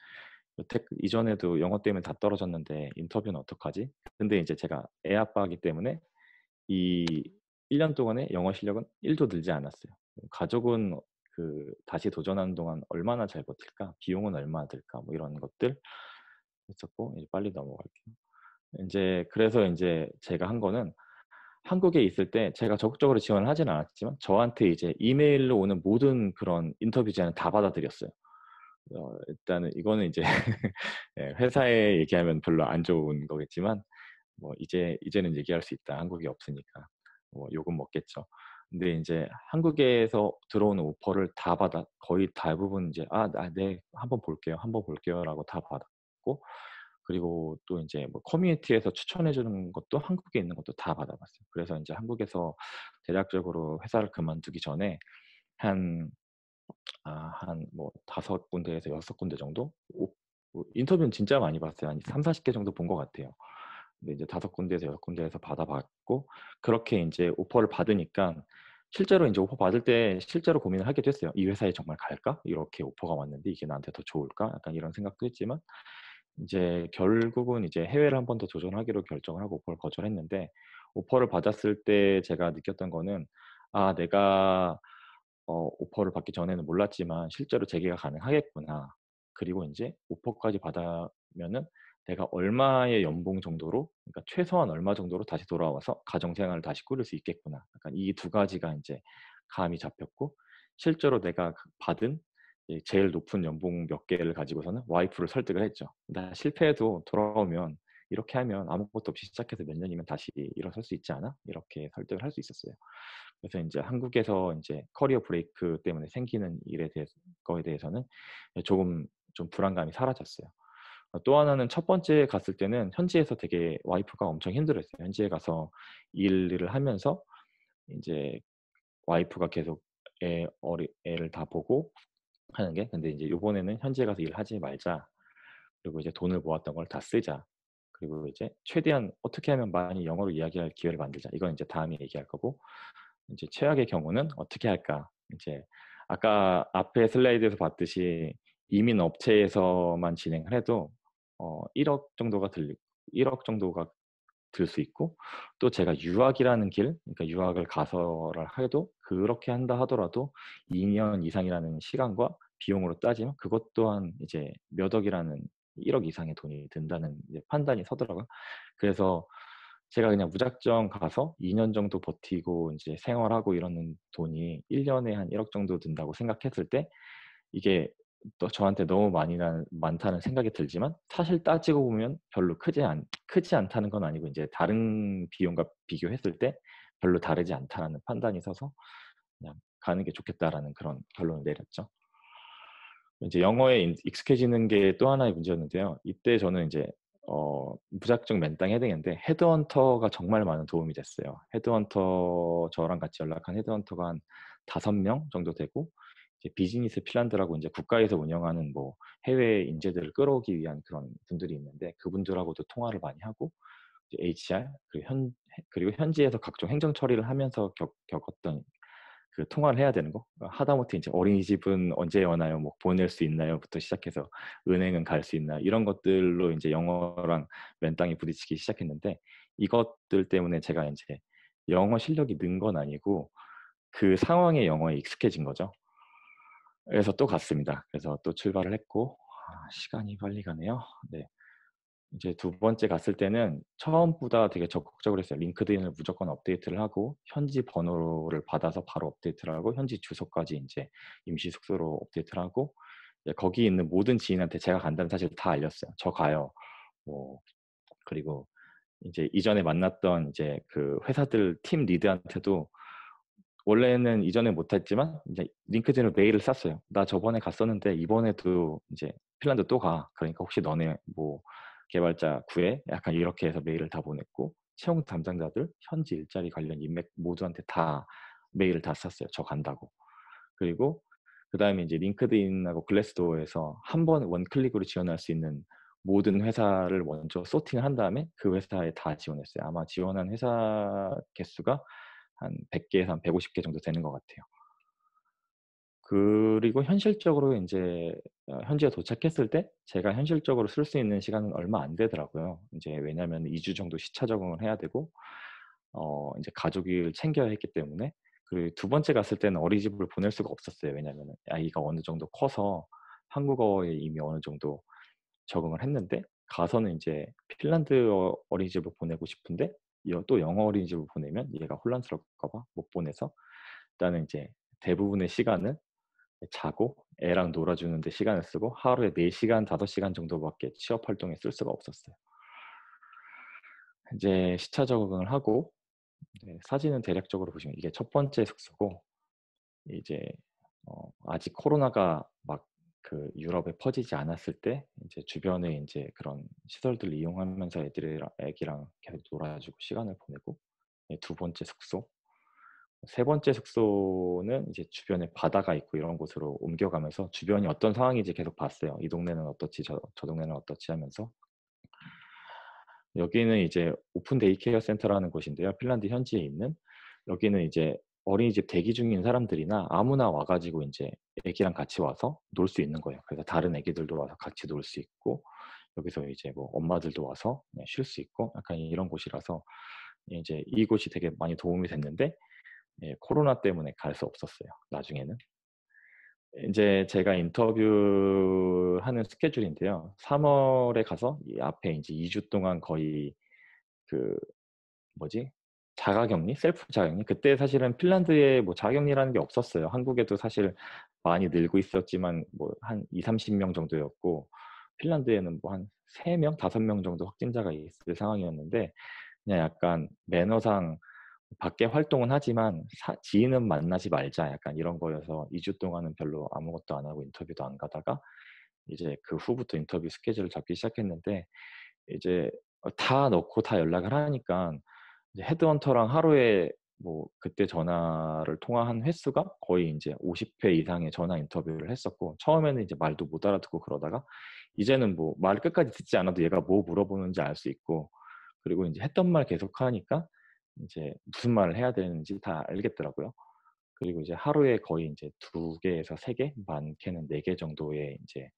여태 이전에도 영어 때문에 다 떨어졌는데 인터뷰는 어떡하지? 근데 이제 제가 애 아빠이기 때문에 이 1년 동안의 영어 실력은 1도 늘지 않았어요. 가족은 다시 도전하는 동안 얼마나 잘 버틸까? 비용은 얼마나 들까? 뭐 이런 것들 했었고, 이제 빨리 넘어갈게요. 이제 그래서 이제 제가 한 거는 한국에 있을 때 제가 적극적으로 지원을 하진 않았지만 저한테 이제 이메일로 오는 모든 그런 인터뷰 제안을 다 받아들였어요. 일단은 이거는 이제 예, 회사에 얘기하면 별로 안 좋은 거겠지만 뭐 이제는 얘기할 수 있다. 한국이 없으니까 뭐 욕은 먹겠죠. 근데 이제 한국에서 들어오는 오퍼를 다 받아 거의 대부분 이제 네, 한번 볼게요라고 다 받았고, 그리고 또 이제 뭐 커뮤니티에서 추천해 주는 것도 한국에 있는 것도 다 받아봤어요. 그래서 이제 한국에서 대략적으로 회사를 그만두기 전에 한 뭐 5군데에서 6군데 정도? 뭐 인터뷰는 진짜 많이 봤어요. 한 30-40개 정도 본 것 같아요. 근데 이제 5군데에서 6군데에서 받아봤고, 그렇게 이제 오퍼를 받으니까 실제로 이제 오퍼 받을 때 실제로 고민을 하기도 했어요. 이 회사에 정말 갈까? 이렇게 오퍼가 왔는데 이게 나한테 더 좋을까? 약간 이런 생각도 했지만 이제 결국은 이제 해외를 한 번 더 도전하기로 결정을 하고 오퍼를 거절했는데, 오퍼를 받았을 때 제가 느꼈던 거는 내가 오퍼를 받기 전에는 몰랐지만 실제로 재개가 가능하겠구나. 그리고 인제 오퍼까지 받으면은 내가 얼마의 연봉 정도로, 그러니까 최소한 얼마 정도로 다시 돌아와서 가정 생활을 다시 꾸릴 수 있겠구나. 약간 이 두 가지가 인제 감이 잡혔고, 실제로 내가 받은 제일 높은 연봉 몇 개를 가지고서는 와이프를 설득을 했죠. "나 실패해도 돌아오면 이렇게 하면 아무것도 없이 시작해서 몇 년이면 다시 일어설 수 있지 않아?" 이렇게 설득을 할 수 있었어요. 그래서 인제 한국에서 인제 커리어 브레이크 때문에 생기는 거에 대해서는 조금 좀 불안감이 사라졌어요. 또 하나는 첫 번째 갔을 때는 현지에서 되게 와이프가 엄청 힘들어했어요. 현지에 가서 일을 하면서 인제 와이프가 계속 애를 다 보고 하는 게, 근데 인제 요번에는 "현지에 가서 일하지 말자. 그리고 이제 돈을 모았던 걸 다 쓰자. 그리고 이제 최대한 어떻게 하면 많이 영어로 이야기할 기회를 만들자." 이건 인제 다음에 얘기할 거고, 이제 최악의 경우는 어떻게 할까? 이제 아까 앞에 슬라이드에서 봤듯이 이민 업체에서만 진행을 해도 1억 정도가 들 1억 정도가 들 수 있고, 또 제가 유학이라는 길, 그러니까 유학을 가서를 해도 그렇게 한다 하더라도 2년 이상이라는 시간과 비용으로 따지면 그것 또한 이제 몇 억이라는, 1억 이상의 돈이 든다는 이제 판단이 서더라고요. 그래서 제가 그냥 무작정 가서 2년 정도 버티고 인제 생활하고 이러는 돈이 1 년에 한 1억 정도 든다고 생각했을 때 이게 또 저한테 너무 많다는 생각이 들지만, 사실 따지고 보면 별로 크지 않다는 건 아니고 인제 다른 비용과 비교했을 때 별로 다르지 않다라는 판단이 서서 그냥 '가는 게 좋겠다.'라는 그런 결론을 내렸죠. 인제 영어에 익숙해지는 게 또 하나의 문제였는데요. 이때 저는 인제 무작정 맨땅 헤딩했는데 헤드헌터가 정말 많은 도움이 됐어요. 저랑 같이 연락한 헤드헌터가 한 5명 정도 되고, 이제 비즈니스 핀란드라고 인제 국가에서 운영하는 뭐 해외 인재들을 끌어오기 위한 그런 분들이 있는데, 그분들하고도 통화를 많이 하고, 이제 HR 그리고 현지에서 각종 행정 처리를 하면서 겪었던 통화를 해야 되는 거. 하다못해 인제 "어린이집은 언제 여나요?", 뭐 "보낼 수 있나요?"부터 시작해서 "은행은 갈 수 있나요?" 이런 것들로 인제 영어랑 맨땅에 부딪히기 시작했는데, 이것들 때문에 제가 인제 영어 실력이 는 건 아니고 그 상황의 영어에 익숙해진 거죠. 그래서 또 갔습니다. 그래서 또 출발을 했고, 시간이 빨리 가네요. 네. 이제 두 번째 갔을 때는 처음보다 되게 적극적으로 했어요. 링크드인을 무조건 업데이트를 하고 현지 번호를 받아서 바로 업데이트를 하고 현지 주소까지 인제 임시 숙소로 업데이트를 하고, 이제 거기 있는 모든 지인한테 제가 간다는 사실을 다 알렸어요. "저 가요." 뭐 그리고 이제 이전에 만났던 이제 그 회사들 팀 리드한테도 원래는 이전에 못했지만 이제 링크드인으로 메일을 쐈어요. "나 저번에 갔었는데 이번에도 이제 핀란드 또 가. 그러니까 혹시 너네 뭐 개발자 구해?" 약간 이렇게 해서 메일을 다 보냈고, 채용 담당자들, 현지 일자리 관련 인맥 모두한테 다 메일을 다 쐈어요, 저 간다고. 그리고 그다음에 이제 링크드인하고 글래스도어에서 한 번 원클릭으로 지원할 수 있는 모든 회사를 먼저 소팅을 한 다음에 그 회사에 다 지원했어요. 아마 지원한 회사 개수가 한 100 개에서 한 150개 정도 되는 것 같아요. 그리고 현실적으로 인제 현지에 도착했을 때 제가 현실적으로 쓸 수 있는 시간은 얼마 안 되더라고요. 인제 왜냐하면 2주 정도 시차 적응을 해야 되고 인제 가족을 챙겨야 했기 때문에. 그리고 두 번째 갔을 때는 어린이집을 보낼 수가 없었어요. 왜냐하면은 아이가 어느 정도 커서 한국어에 이미 어느 정도 적응을 했는데, 가서는 인제 핀란드 어린이집을 보내고 싶은데 또 영어 어린이집을 보내면 얘가 혼란스러울까 봐 못 보내서 일단은 이제 대부분의 시간은 자고 애랑 놀아 주는 데 시간을 쓰고, 하루에 4 시간 5 시간 정도밖에 취업 활동에 쓸 수가 없었어요. 인제 시차 적응을 하고, 네, 사진은 대략적으로 보시면 이게 첫 번째 숙소고, 이제 아직 코로나가 막 그 유럽에 퍼지지 않았을 때 인제 주변에 인제 그런 시설들을 이용하면서 애기랑 계속 놀아 주고 시간을 보내고, 두 번째 숙소. 세 번째 숙소는 이제 주변에 바다가 있고 이런 곳으로 옮겨가면서 주변이 어떤 상황인지 계속 봤어요. '이 동네는 어떻지? 저 동네는 어떻지?' 하면서. 여기는 이제 오픈 데이케어 센터라는 곳인데요, 핀란드 현지에 있는. 여기는 이제 어린이집 대기 중인 사람들이나 아무나 와 가지고 인제 애기랑 같이 와서 놀 수 있는 거예요. 그래서 다른 애기들도 와서 같이 놀 수 있고, 여기서 이제 뭐 엄마들도 와서 그냥 쉴 수 있고, 약간 이런 곳이라서 이제 이곳이 되게 많이 도움이 됐는데, 예, 코로나 때문에 갈 수 없었어요, 나중에는. 인제 제가 인터뷰하는 스케줄인데요. 3 월에 가서 이 앞에 인제 2주 동안 거의 그 뭐지? 자가격리? 셀프 자가격리? 그때 사실은 핀란드에 뭐 자가격리라는 게 없었어요. 한국에도 사실 많이 늘고 있었지만 뭐 한 20-30명 정도였고, 핀란드에는 뭐 한 3 명, 5명 정도 확진자가 있을 상황이었는데, 그냥 약간 매너상 밖에 활동은 하지만 지인은 만나지 말자, 약간 이런 거여서 2주 동안은 별로 아무것도 안 하고 인터뷰도 안 가다가 이제 그 후부터 인터뷰 스케줄을 잡기 시작했는데, 이제 다 넣고 다 연락을 하니까 이제 헤드헌터랑 하루에 뭐 그때 전화를 통화한 횟수가 거의 인제 50회 이상의 전화 인터뷰를 했었고, 처음에는 이제 말도 못 알아듣고 그러다가 이제는 뭐 말 끝까지 듣지 않아도 얘가 뭐 물어보는지 알 수 있고, 그리고 인제 했던 말 계속하니까 인제 무슨 말을 해야 되는지 다 알겠더라고요. 그리고 이제 하루에 거의 인제 2 개에서 3 개, 많게는 4개 정도의 인제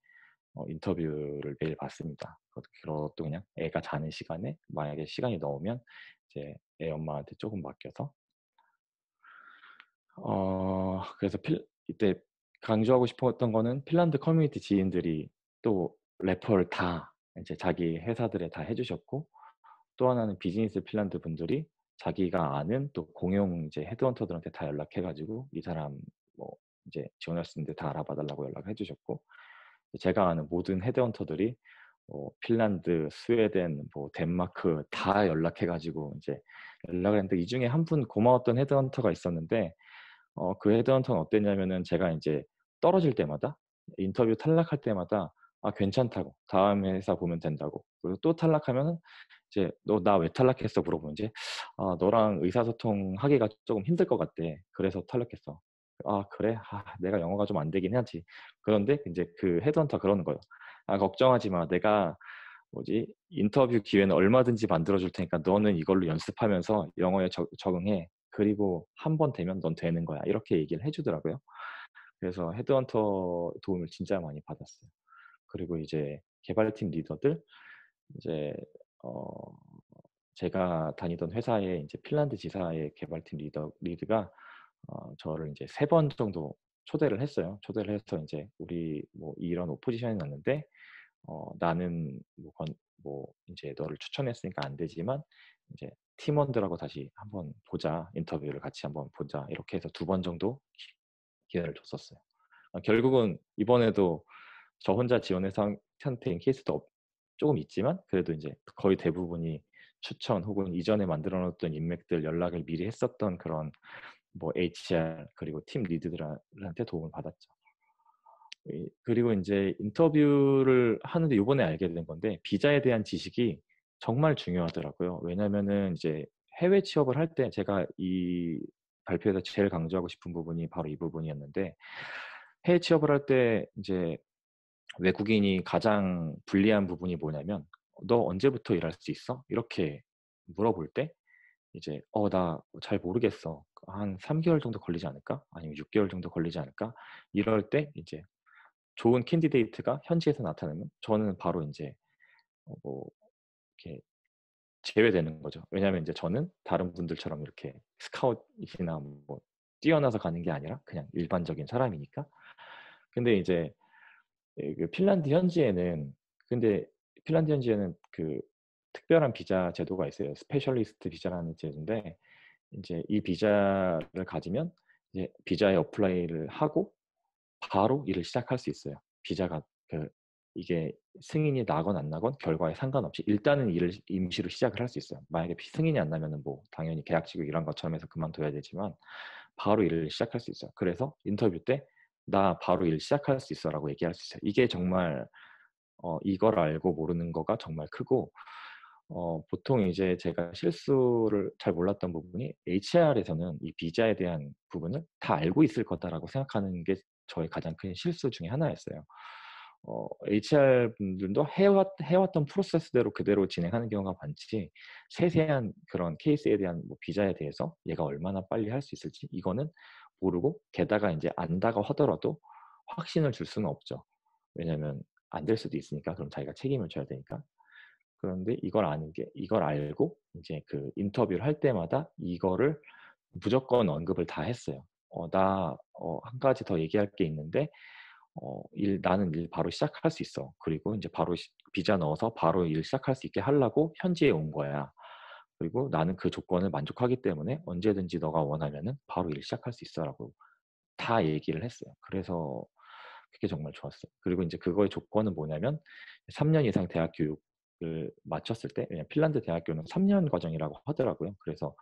인터뷰를 매일 받습니다. 그것도 그냥 애가 자는 시간에 만약에 시간이 넘으면 이제 애 엄마한테 쪼금 맡겨서. 그래서 필 이때 강조하고 싶었던 거는 핀란드 커뮤니티 지인들이 또 레퍼를 다 인제 자기 회사들에 다 해 주셨고, 또 하나는 비즈니스 핀란드 분들이 자기가 아는 또 공용 이제 헤드헌터들한테 다 연락해 가지고 이 사람 뭐 이제 지원할 수 있는데 다 알아봐 달라고 연락을 해 주셨고, 제가 아는 모든 헤드헌터들이 핀란드, 스웨덴, 뭐 덴마크 다 연락해 가지고 인제 연락을 했는데, 이 중에 한 분 고마웠던 헤드헌터가 있었는데, 그 헤드헌터는 어땠냐면은 제가 인제 떨어질 때마다, 인터뷰 탈락할 때마다 괜찮다고, 다음 회사 보면 된다고, 그리고 또 탈락하면은 이제 "너 나 왜 탈락했어?" 물어보면 이제 "너랑 의사소통하기가 쪼금 힘들 것 같대. 그래서 탈락했어." "아 그래? 내가 영어가 좀 안 되긴 하지." 그런데 인제 그 헤드헌터가 그러는 거예요. 걱정하지 마. 내가 인터뷰 기회는 얼마든지 만들어 줄 테니까 너는 이걸로 연습하면서 영어에 적응해. 그리고 한 번 되면 넌 되는 거야." 이렇게 얘기를 해 주더라고요. 그래서 헤드헌터 도움을 진짜 많이 받았어요. 그리고 이제 개발팀 리더들, 이제 어 제가 다니던 회사의 인제 핀란드 지사의 개발팀 리드가 저를 인제 3번 정도 초대를 했어요. 초대를 해서 인제 "우리 뭐 이런 오포지션이 났는데 나는 뭐 인제 너를 추천했으니까 안 되지만 인제 팀원들하고 다시 한번 보자. 인터뷰를 같이 한번 보자." 이렇게 해서 2번 정도 기회를 줬었어요. 결국은 이번에도 저 혼자 지원해서 선택인 케이스도 쪼금 있지만, 그래도 인제 거의 대부분이 추천 혹은 이전에 만들어 놓았던 인맥들 연락을 미리 했었던 그런 뭐 HR 그리고 팀 리드들한테 도움을 받았죠. 그리고 이제 인터뷰를 하는데 요번에 알게 된 건데 비자에 대한 지식이 정말 중요하더라고요. 왜냐면은 이제 해외 취업을 할 때 제가 이 발표에서 제일 강조하고 싶은 부분이 바로 이 부분이었는데 해외 취업을 할 때 이제 외국인이 가장 불리한 부분이 뭐냐면 "너 언제부터 일할 수 있어?" 이렇게 물어볼 때 이제 나 잘 모르겠어. 한 3 개월 정도 걸리지 않을까? 아니면 6 개월 정도 걸리지 않을까?" 이럴 때 이제 좋은 캔디데이트가 현지에서 나타나면 저는 바로 인제 뭐 이렇게 제외되는 거죠. 왜냐하면 인제 저는 다른 분들처럼 이렇게 스카웃이나 뭐 뛰어나서 가는 게 아니라 그냥 일반적인 사람이니까. 근데 이제 그 핀란드 현지에는 근데 핀란드 현지에는 그 특별한 비자 제도가 있어요. 스페셜리스트 비자라는 제도인데 인제 이 비자를 가지면 이제 비자에 어플라이를 하고 바로 일을 시작할 수 있어요. 비자가 이게 승인이 나건 안 나건 결과에 상관없이 일단은 일을 임시로 시작을 할 수 있어요. 만약에 승인이 안 나면은 뭐 당연히 계약직을 일한 것처럼 해서 그만둬야 되지만 바로 일을 시작할 수 있어요. 그래서 인터뷰 때 "나 바로 일 시작할 수 있어."라고 얘기할 수 있어요. 이게 정말 이걸 알고 모르는 거가 정말 크고 보통 이제 제가 실수를 잘 몰랐던 부분이 HR에서는 이 비자에 대한 부분을 다 알고 있을 거다라고 생각하는 게 저의 가장 큰 실수 중에 하나였어요. HR 분들도 해왔던 프로세스대로 그대로 진행하는 경우가 많지 세세한 그런 케이스에 대한 뭐 비자에 대해서 얘가 얼마나 빨리 할 수 있을지 이거는 모르고 게다가 인제 안다고 하더라도 확신을 줄 수는 없죠. 왜냐면 안 될 수도 있으니까. 그럼 자기가 책임을 져야 되니까. 그런데 이걸 알고 인제 그 인터뷰를 할 때마다 이거를 무조건 언급을 다 했어요. "나 한 가지 더 얘기할 게 있는데 나는 일 바로 시작할 수 있어. 그리고 인제 바로 비자 넣어서 바로 일 시작할 수 있게 하려고 현지에 온 거야. 그리고 나는 그 조건을 만족하기 때문에 언제든지 너가 원하면은 바로 일 시작할 수 있어."라고 다 얘기를 했어요. 그래서 그게 정말 좋았어요. 그리고 인제 그거의 조건은 뭐냐면 3년 이상 대학 교육을 마쳤을 때 왜냐면 핀란드 대학교는 3년 과정이라고 하더라고요. 그래서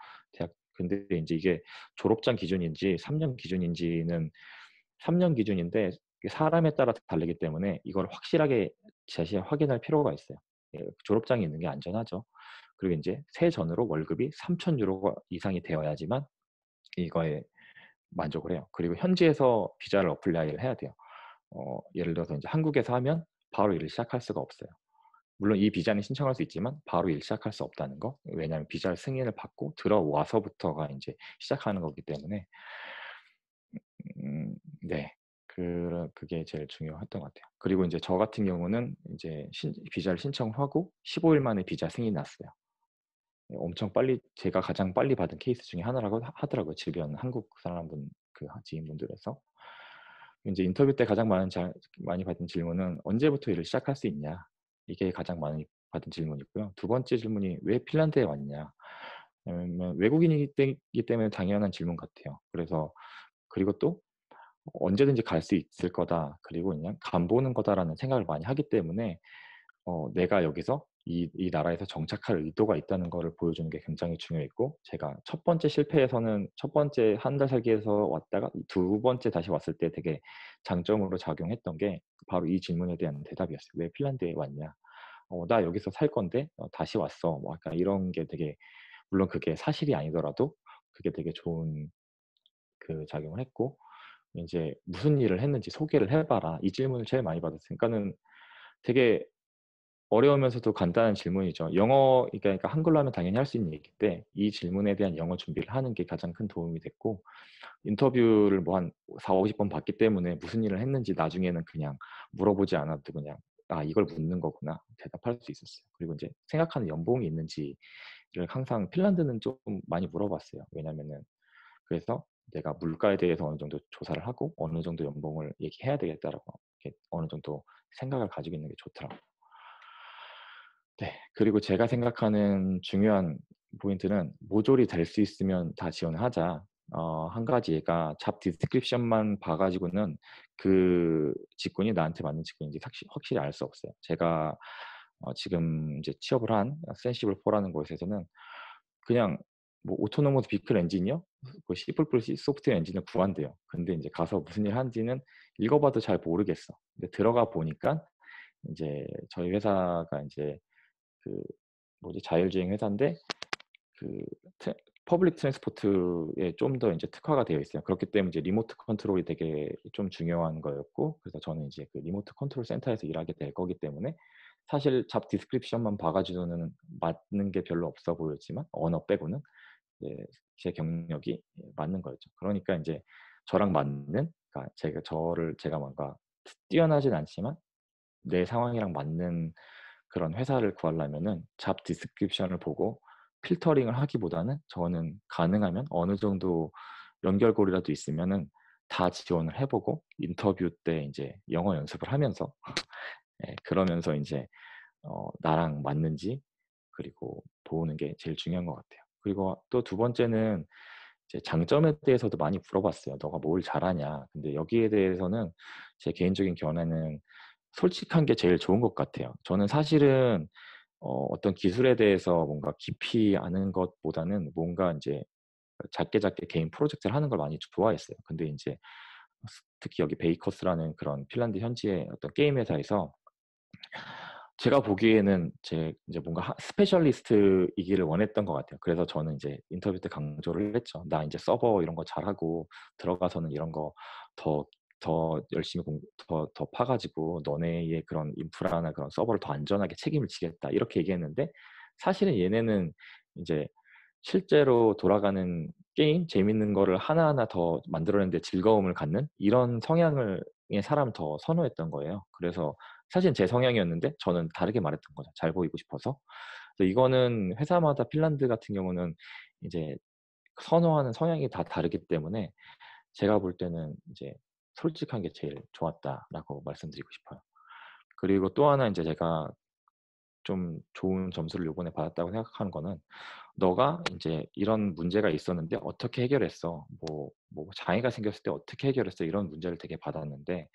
근데 인제 이게 졸업장 기준인지 3년 기준인지는 3년 기준인데 이게 사람에 따라 다르기 때문에 이걸 확실하게 확인할 필요가 있어요. 졸업장이 있는 게 안전하죠. 그리고 인제 세전으로 월급이 3,000 유로가 이상이 되어야지만 이거에 만족을 해요. 그리고 현지에서 비자를 어플라이를 해야 돼요. 예를 들어서 인제 한국에서 하면 바로 일을 시작할 수가 없어요. 물론 이 비자는 신청할 수 있지만 바로 일 시작할 수 없다는 거. 왜냐하면 비자를 승인을 받고 들어와서부터가 인제 시작하는 거기 때문에 네. 그게 제일 중요했던 것 같아요. 그리고 인제 저 같은 경우는 인제 비자를 신청하고 15일 만에 비자 승인이 났어요. 엄청 빨리 제가 가장 빨리 받은 케이스 중에 하나라고 하더라고요, 주변 한국 사람분 지인분들에서. 인제 인터뷰 때 가장 많이 받은 질문은 "언제부터 일을 시작할 수 있냐?" 이게 가장 많이 받은 질문이고요. 두 번째 질문이 "왜 핀란드에 왔냐?" 왜냐면 외국인이기 때문에 당연한 질문 같아요. 그리고 또 "언제든지 갈 수 있을 거다. 그리고 그냥 간 보는 거다."라는 생각을 많이 하기 때문에 내가 여기서 이 나라에서 정착할 의도가 있다는 거를 보여주는 게 굉장히 중요했고 제가 첫 번째 한 달 살기에서 왔다가 두 번째 다시 왔을 때 되게 장점으로 작용했던 게 바로 이 질문에 대한 대답이었어요. "왜 핀란드에 왔냐?" "나 여기서 살 건데 다시 왔어." 뭐 약간 이런 게 되게 물론 그게 사실이 아니더라도 그게 되게 좋은 작용을 했고 인제 "무슨 일을 했는지 소개를 해 봐라." 이 질문을 제일 많이 받았어요. 그러니까는 되게 어려우면서도 간단한 질문이죠. 그러니까 한글로 하면 당연히 할 수 있는 얘기인데 이 질문에 대한 영어 준비를 하는 게 가장 큰 도움이 됐고 인터뷰를 뭐 한 40-50번 봤기 때문에 무슨 일을 했는지 나중에는 그냥 물어보지 않아도 그냥 '아 이걸 묻는 거구나.' 대답할 수 있었어요. 그리고 인제 생각하는 연봉이 있는지를 항상 핀란드는 쪼끔 많이 물어봤어요. 왜냐면은 그래서 내가 물가에 대해서 어느 정도 조사를 하고 어느 정도 연봉을 얘기해야 되겠다라고 이렇게 어느 정도 생각을 가지고 있는 게 좋더라고요. 네. 그리고 제가 생각하는 중요한 포인트는 모조리 될 수 있으면 다 지원을 하자. 한 가지 얘가 잡 디스크립션만 봐 가지고는 그 직군이 나한테 맞는 직군인지 확실히 알 수 없어요. 제가 지금 이제 취업을 한 센시블4라는 곳에서는 그냥 뭐 오토노머스 비클 엔지니어, 그 C++ 소프트웨어 엔지니어 구한대요. 근데 인제 가서 무슨 일 하는지는 읽어 봐도 잘 모르겠어. 근데 들어가 보니까 인제 저희 회사가 인제 그 뭐지 자율주행 회사인데 그 트래 퍼블릭 트랜스포트에 좀 더 인제 특화가 되어 있어요. 그렇기 때문에 이제 리모트 컨트롤이 되게 좀 중요한 거였고, 그래서 저는 이제 그 리모트 컨트롤 센터에서 일하게 될 거기 때문에 사실 잡 디스크립션만 봐 가지고는 맞는 게 별로 없어 보였지만 언어 빼고는 네 제 경력이 맞는 거였죠. 그러니까 인제 저랑 맞는, 그러니까 제가 뭔가 뛰어나진 않지만 내 상황이랑 맞는 그런 회사를 구하려면은 잡 디스크립션을 보고 필터링을 하기보다는 저는 가능하면 어느 정도 연결고리라도 있으면은 다 지원을 해 보고 인터뷰 때 인제 영어 연습을 하면서 예 그러면서 인제 나랑 맞는지 그리고 보는 게 제일 중요한 것 같아요. 그리고 또 두 번째는 이제 장점에 대해서도 많이 물어봤어요. "너가 뭘 잘하냐?" 근데 여기에 대해서는 제 개인적인 견해는 솔직한 게 제일 좋은 것 같아요. 저는 사실은 어떤 기술에 대해서 뭔가 깊이 아는 것보다는 뭔가 인제 작게 작게 개인 프로젝트를 하는 걸 많이 좋아했어요. 근데 인제 특히 여기 베이커스라는 그런 핀란드 현지의 어떤 게임 회사에서 제가 보기에는 제 이제 뭔가 스페셜리스트이기를 원했던 것 같아요. 그래서 저는 이제 인터뷰 때 강조를 했죠. "나 인제 서버 이런 거 잘하고 들어가서는 이런 거 더 열심히 더 파 가지고 너네의 그런 인프라나 그런 서버를 더 안전하게 책임을 지겠다." 이렇게 얘기했는데, 사실은 얘네는 인제 실제로 돌아가는 게임 재밌는 거를 하나하나 더 만들어내는 데 즐거움을 갖는 이런 성향을 의 사람을 더 선호했던 거예요. 그래서 사실은 제 성향이었는데 저는 다르게 말했던 거죠, 잘 보이고 싶어서. 그래서 이거는 회사마다 핀란드 같은 경우는 이제 선호하는 성향이 다 다르기 때문에 제가 볼 때는 이제 솔직한 게 제일 좋았다라고 말씀드리고 싶어요. 그리고 또 하나 인제 제가 좀 좋은 점수를 요번에 받았다고 생각하는 거는 "너가 인제 이런 문제가 있었는데 어떻게 해결했어? 뭐 장애가 생겼을 때 어떻게 해결했어?" 이런 문제를 되게 받았는데,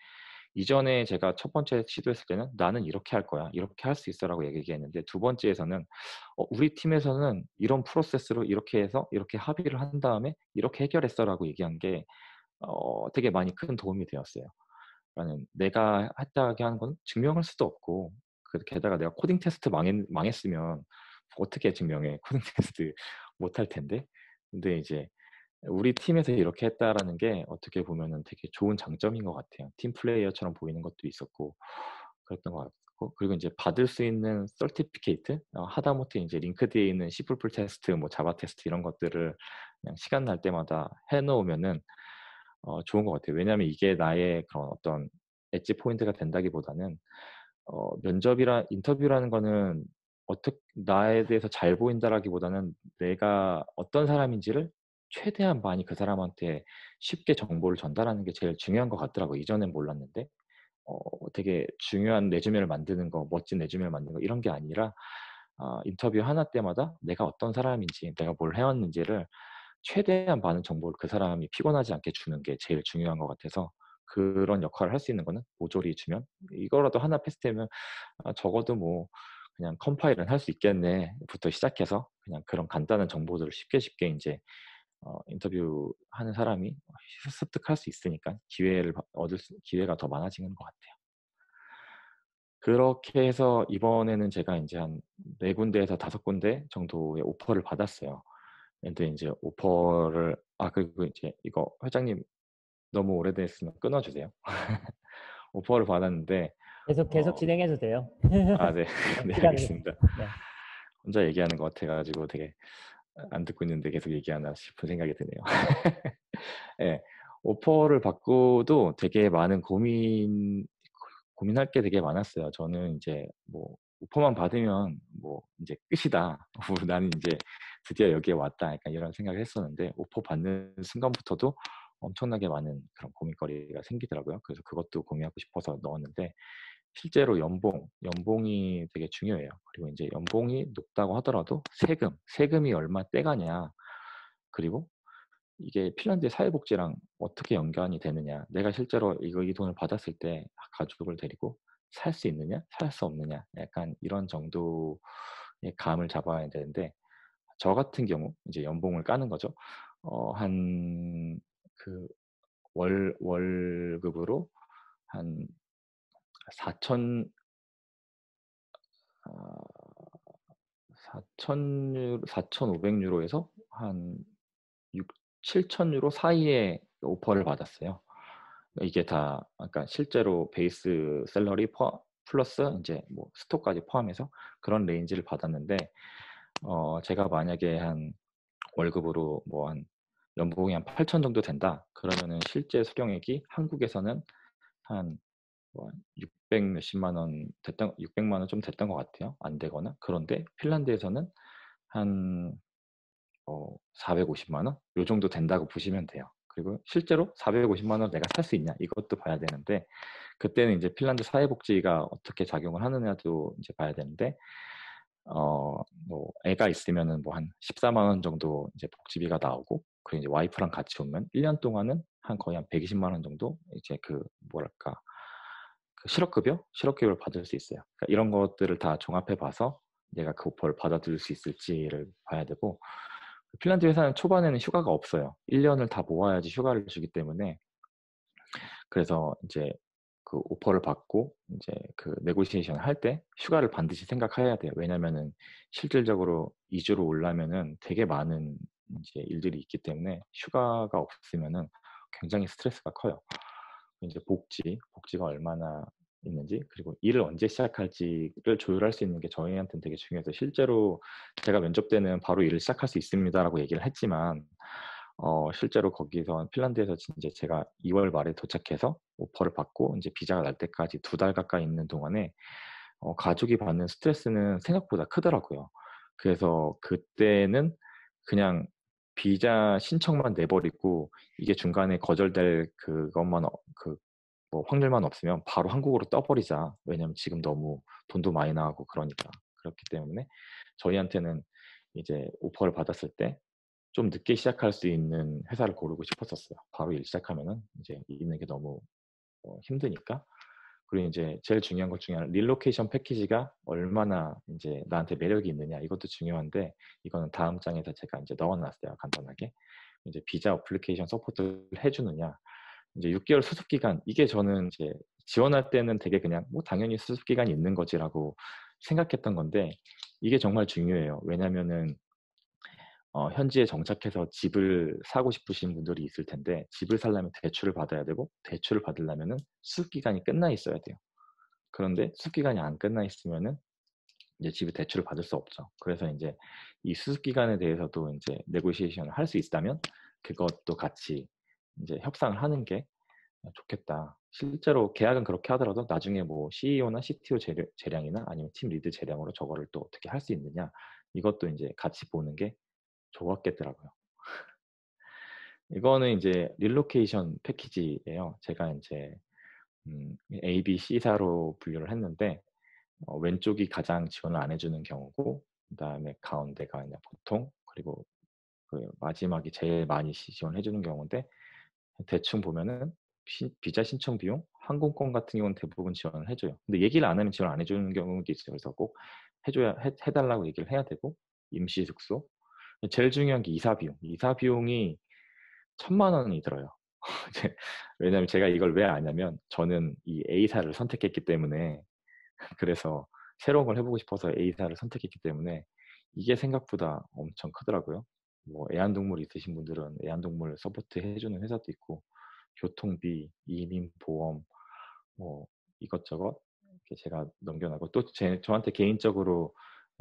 이전에 제가 첫 번째 시도했을 때는 "나는 이렇게 할 거야. 이렇게 할 수 있어."라고 얘기했는데, 두 번째에서는 우리 팀에서는 이런 프로세스로 이렇게 해서 이렇게 합의를 한 다음에 이렇게 해결했어."라고 얘기한 게 되게 많이 큰 도움이 되었어요. 그러니까는 내가 했다고 하는 건 증명할 수도 없고, 게다가 내가 코딩 테스트 망했으면 어떻게 증명해. 코딩 테스트 못할 텐데. 근데 이제 우리 팀에서 이렇게 했다라는 게 어떻게 보면은 되게 좋은 장점인 것 같아요. 팀 플레이어처럼 보이는 것도 있었고 그랬던 것 같고, 그리고 인제 받을 수 있는 서티피케이트, 하다못해 인제 링크드에 있는 C++ 테스트, 뭐 자바 테스트 이런 것들을 그냥 시간 날 때마다 해 놓으면은 좋은 것 같아요. 왜냐하면 이게 나의 그런 어떤 엣지 포인트가 된다기보다는 인터뷰라는 거는 나에 대해서 잘 보인다라기보다는 내가 어떤 사람인지를 최대한 많이 그 사람한테 쉽게 정보를 전달하는 게 제일 중요한 것 같더라고요. 이전엔 몰랐는데 되게 중요한 레주메를 만드는 거, 멋진 레주메를 만드는 거 이런 게 아니라 인터뷰 하나 때마다 내가 어떤 사람인지, 내가 뭘 해 왔는지를 최대한 많은 정보를 그 사람이 피곤하지 않게 주는 게 제일 중요한 것 같아서, 그런 역할을 할 수 있는 거는 모조리 주면, 이거라도 하나 패스되면 적어도 뭐 그냥 '컴파일은 할 수 있겠네.'부터 시작해서 그냥 그런 간단한 정보들을 쉽게 쉽게 인제 인터뷰하는 사람이 습득할 수 있으니까 기회가 더 많아지는 것 같아요. 그렇게 해서 이번에는 제가 인제 한 4 군데에서 5 군데 정도의 오퍼를 받았어요. 근데 인제 그리고 이제 이거 회장님 너무 오래됐으면 끊어 주세요. 오퍼를 받았는데 계속 어 진행해도 돼요. 네. 네, 네 시간이. 알겠습니다. 네. 혼자 얘기하는 것 같아 가지고 되게 안 듣고 있는데 계속 얘기하나 싶은 생각이 드네요. 예. 오퍼를 받고도 되게 많은 고민할 게 되게 많았어요. 저는 인제 뭐 '오퍼만 받으면 뭐 인제 끝이다. 나는 인제 드디어 여기에 왔다.' 약간 이런 생각을 했었는데, 오퍼 받는 순간부터도 엄청나게 많은 그런 고민거리가 생기더라고요. 그래서 그것도 공유하고 싶어서 넣었는데, 실제로 연봉이 되게 중요해요. 그리고 인제 연봉이 높다고 하더라도 세금이 얼마 떼가냐, 그리고 이게 핀란드의 사회복지랑 어떻게 연관이 되느냐, 내가 실제로 이 돈을 받았을 때 가족을 데리고 살 수 있느냐 살 수 없느냐, 약간 이런 정도의 감을 잡아야 되는데, 저 같은 경우 이제 연봉을 까는 거죠. 한 그 월급으로 한 4천 4,000 4,500 유로에서 한 6, 7,000 유로 사이에 오퍼를 받았어요. 이게 다 그러니까 실제로 베이스 샐러리 플러스 이제 뭐 스톡까지 포함해서 그런 레인지를 받았는데 제가 만약에 한 월급으로 뭐 한 연봉이 한 8천 정도 된다. 그러면은 실제 수령액이 한국에서는 한 뭐 600 몇십만 원 됐던 600만 원 좀 됐던 것 같아요. 안 되거나. 그런데 핀란드에서는 한 450만 원? 요 정도 된다고 보시면 돼요. 그리고 실제로 450만 원 내가 살 수 있냐? 이것도 봐야 되는데 그때는 이제 핀란드 사회복지가 어떻게 작용을 하느냐도 이제 봐야 되는데 뭐 애가 있으면은 뭐 한 14만 원 정도 이제 복지비가 나오고 그리고 이제 와이프랑 같이 오면 1년 동안은 한 거의 한 120만 원 정도 이제 그 뭐랄까 그 실업급여를 받을 수 있어요. 그러니까 이런 것들을 다 종합해 봐서 내가 그 오퍼를 받아들일 수 있을지를 봐야 되고 핀란드 회사는 초반에는 휴가가 없어요. 1년을 다 모아야지 휴가를 주기 때문에 그래서 이제 그 오퍼를 받고 이제 그 네고시에이션 할 때 휴가를 반드시 생각해야 돼요. 왜냐면은 실질적으로 이주로 오려면은 되게 많은 이제 일들이 있기 때문에 휴가가 없으면은 굉장히 스트레스가 커요. 이제 복지가 얼마나 있는지 그리고 일을 언제 시작할지를 조율할 수 있는 게 저희한테는 되게 중요해서 실제로 제가 면접 때는 바로 일을 시작할 수 있습니다라고 얘기를 했지만 실제로 거기서 핀란드에서 이제 제가 2월 말에 도착해서 오퍼를 받고 이제 비자가 날 때까지 2달 가까이 있는 동안에 가족이 받는 스트레스는 생각보다 크더라고요. 그래서 그때는 그냥 비자 신청만 내버리고 이게 중간에 거절될 그것만 그 뭐 확률만 없으면 바로 한국으로 떠버리자. 왜냐면 지금 너무 돈도 많이 나가고 그러니까. 그렇기 때문에 저희한테는 이제 오퍼를 받았을 때 좀 늦게 시작할 수 있는 회사를 고르고 싶었었어요. 바로 일 시작하면은 이제 있는 게 너무 힘드니까. 그리고 이제 제일 중요한 것 중에 하나 릴로케이션 패키지가 얼마나 이제 나한테 매력이 있느냐 이것도 중요한데 이거는 다음 장에서 제가 이제 넣어놨어요. 간단하게. 이제 비자 어플리케이션 서포트를 해주느냐. 이제 6개월 수습 기간 이게 저는 이제 지원할 때는 되게 그냥 뭐 당연히 수습 기간이 있는 거지라고 생각했던 건데 이게 정말 중요해요. 왜냐면은 현지에 정착해서 집을 사고 싶으신 분들이 있을 텐데 집을 살려면 대출을 받아야 되고 대출을 받으려면은 수습 기간이 끝나 있어야 돼요. 그런데 수습 기간이 안 끝나 있으면은 이제 집에 대출을 받을 수 없죠. 그래서 이제 이 수습 기간에 대해서도 이제 네고시에이션을 할 수 있다면 그것도 같이 이제 협상을 하는 게 좋겠다. 실제로 계약은 그렇게 하더라도 나중에 뭐 CEO나 CTO 재량이나 아니면 팀 리드 재량으로 저거를 또 어떻게 할 수 있느냐 이것도 이제 같이 보는 게 좋았겠더라고요. 이거는 이제 릴로케이션 패키지예요. 제가 이제 A, B, C사로 분류를 했는데 왼쪽이 가장 지원을 안 해주는 경우고 그다음에 가운데가 그냥 보통 그리고 그 마지막이 제일 많이 지원해 주는 경우인데 대충 보면은 비자 신청 비용, 항공권 같은 경우는 대부분 지원을 해줘요. 근데 얘기를 안 하면 지원 안 해주는 경우도 있어요. 그래서 꼭 해달라고 얘기를 해야 되고 임시 숙소. 제일 중요한 게 이사 비용. 이사 비용이 1,000만 원이 들어요. 왜냐면 제가 이걸 왜 아냐면 저는 이 A사를 선택했기 때문에 그래서 새로운 걸 해보고 싶어서 A사를 선택했기 때문에 이게 생각보다 엄청 크더라고요. 뭐 애완동물 있으신 분들은 애완동물 서포트 해주는 회사도 있고 교통비, 이민보험 뭐 이것저것 이렇게 제가 넘겨나고 또 저한테 개인적으로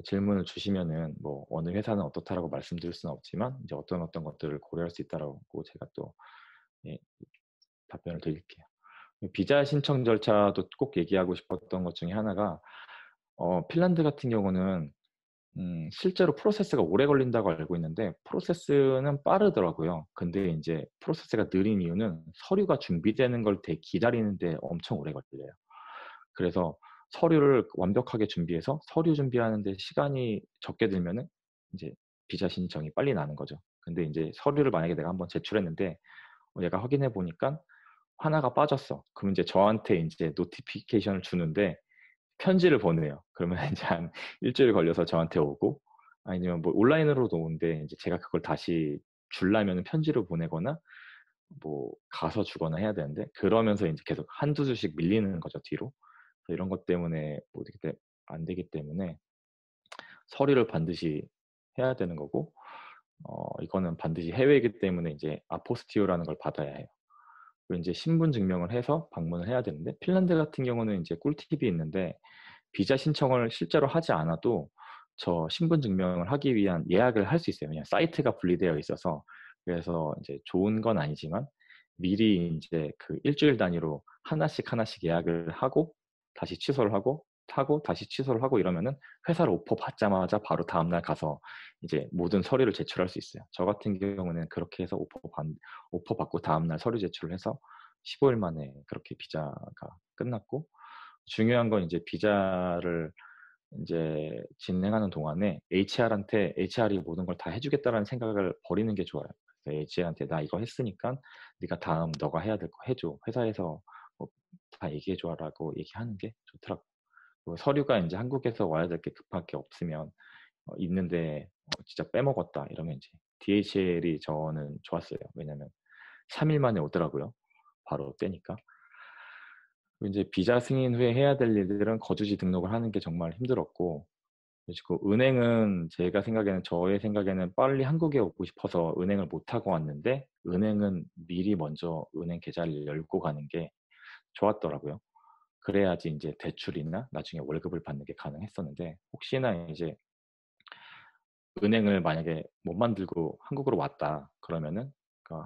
질문을 주시면은 뭐 어느 회사는 어떻다라고 말씀드릴 수는 없지만 이제 어떤 것들을 고려할 수 있다라고 제가 또 예, 답변을 드릴게요. 비자 신청 절차도 꼭 얘기하고 싶었던 것 중에 하나가 핀란드 같은 경우는 실제로 프로세스가 오래 걸린다고 알고 있는데 프로세스는 빠르더라고요. 근데 이제 프로세스가 느린 이유는 서류가 준비되는 걸 되게 기다리는데 엄청 오래 걸려요. 그래서 서류를 완벽하게 준비해서 서류 준비하는데 시간이 적게 들면은 이제 비자 신청이 빨리 나는 거죠. 근데 이제 서류를 만약에 내가 한번 제출했는데 얘가 확인해 보니까 하나가 빠졌어. 그럼 이제 저한테 이제 노티피케이션을 주는데 편지를 보내요. 그러면 이제 한 일주일 걸려서 저한테 오고 아니면 뭐 온라인으로도 오는데 이제 제가 그걸 다시 주려면은 편지로 보내거나 뭐 가서 주거나 해야 되는데 그러면서 이제 계속 한두 주씩 밀리는 거죠, 뒤로. 그래서 이런 것 때문에 뭐 어떻게 안 되기 때문에 서류를 반드시 해야 되는 거고 이거는 반드시 해외이기 때문에 이제 아포스티오라는 걸 받아야 해요. 그리고 이제 신분 증명을 해서 방문을 해야 되는데 핀란드 같은 경우는 이제 꿀팁이 있는데 비자 신청을 실제로 하지 않아도 저 신분 증명을 하기 위한 예약을 할 수 있어요. 그냥 사이트가 분리되어 있어서. 그래서 이제 좋은 건 아니지만 미리 이제 그 일주일 단위로 하나씩 하나씩 예약을 하고 다시 취소를 하고 다시 취소를 하고 이러면은 회사로 오퍼 받자마자 바로 다음날 가서 이제 모든 서류를 제출할 수 있어요. 저 같은 경우는 그렇게 해서 오퍼 받고 다음날 서류 제출을 해서 15일 만에 그렇게 비자가 끝났고 중요한 건 이제 비자를 이제 진행하는 동안에 HR이 모든 걸 다 해주겠다라는 생각을 버리는 게 좋아요. 그래서 HR한테 나 이거 했으니까 네가 다음 너가 해야 될 거 해줘. 회사에서 다 얘기해줘라고 얘기하는 게 좋더라고. 그리고 서류가 이제 한국에서 와야 될 게 급하게 없으면 있는데 진짜 빼먹었다 이러면 이제 DHL이 저는 좋았어요. 왜냐면 3일 만에 오더라고요. 바로 떼니까. 이제 비자 승인 후에 해야 될 일들은 거주지 등록을 하는 게 정말 힘들었고 그리고 은행은 제가 생각에는 저의 생각에는 빨리 한국에 오고 싶어서 은행을 못 하고 왔는데 은행은 미리 먼저 은행 계좌를 열고 가는 게 좋았더라고요. 그래야지 이제 대출이나 나중에 월급을 받는 게 가능했었는데 혹시나 이제 은행을 만약에 못 만들고 한국으로 왔다 그러면은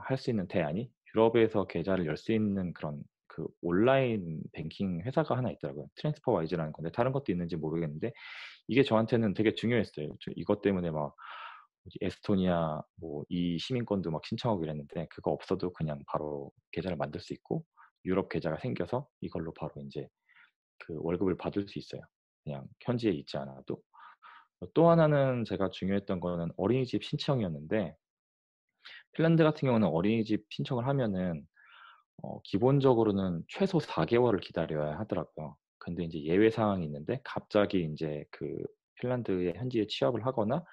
할 수 있는 대안이 유럽에서 계좌를 열 수 있는 그런 그 온라인 뱅킹 회사가 하나 있더라고요. 트랜스퍼와이즈라는 건데 다른 것도 있는지 모르겠는데 이게 저한테는 되게 중요했어요. 이것 때문에 막 에스토니아 뭐 이 시민권도 막 신청하고 이랬는데 그거 없어도 그냥 바로 계좌를 만들 수 있고 유럽 계좌가 생겨서 이걸로 바로 이제 그 월급을 받을 수 있어요. 그냥 현지에 있지 않아도. 또 하나는 제가 중요했던 거는 어린이집 신청이었는데 핀란드 같은 경우는 어린이집 신청을 하면은 기본적으로는 최소 4개월을 기다려야 하더라고요. 근데 이제 예외 사항이 있는데 갑자기 이제 그 핀란드의 현지에 취업을 하거나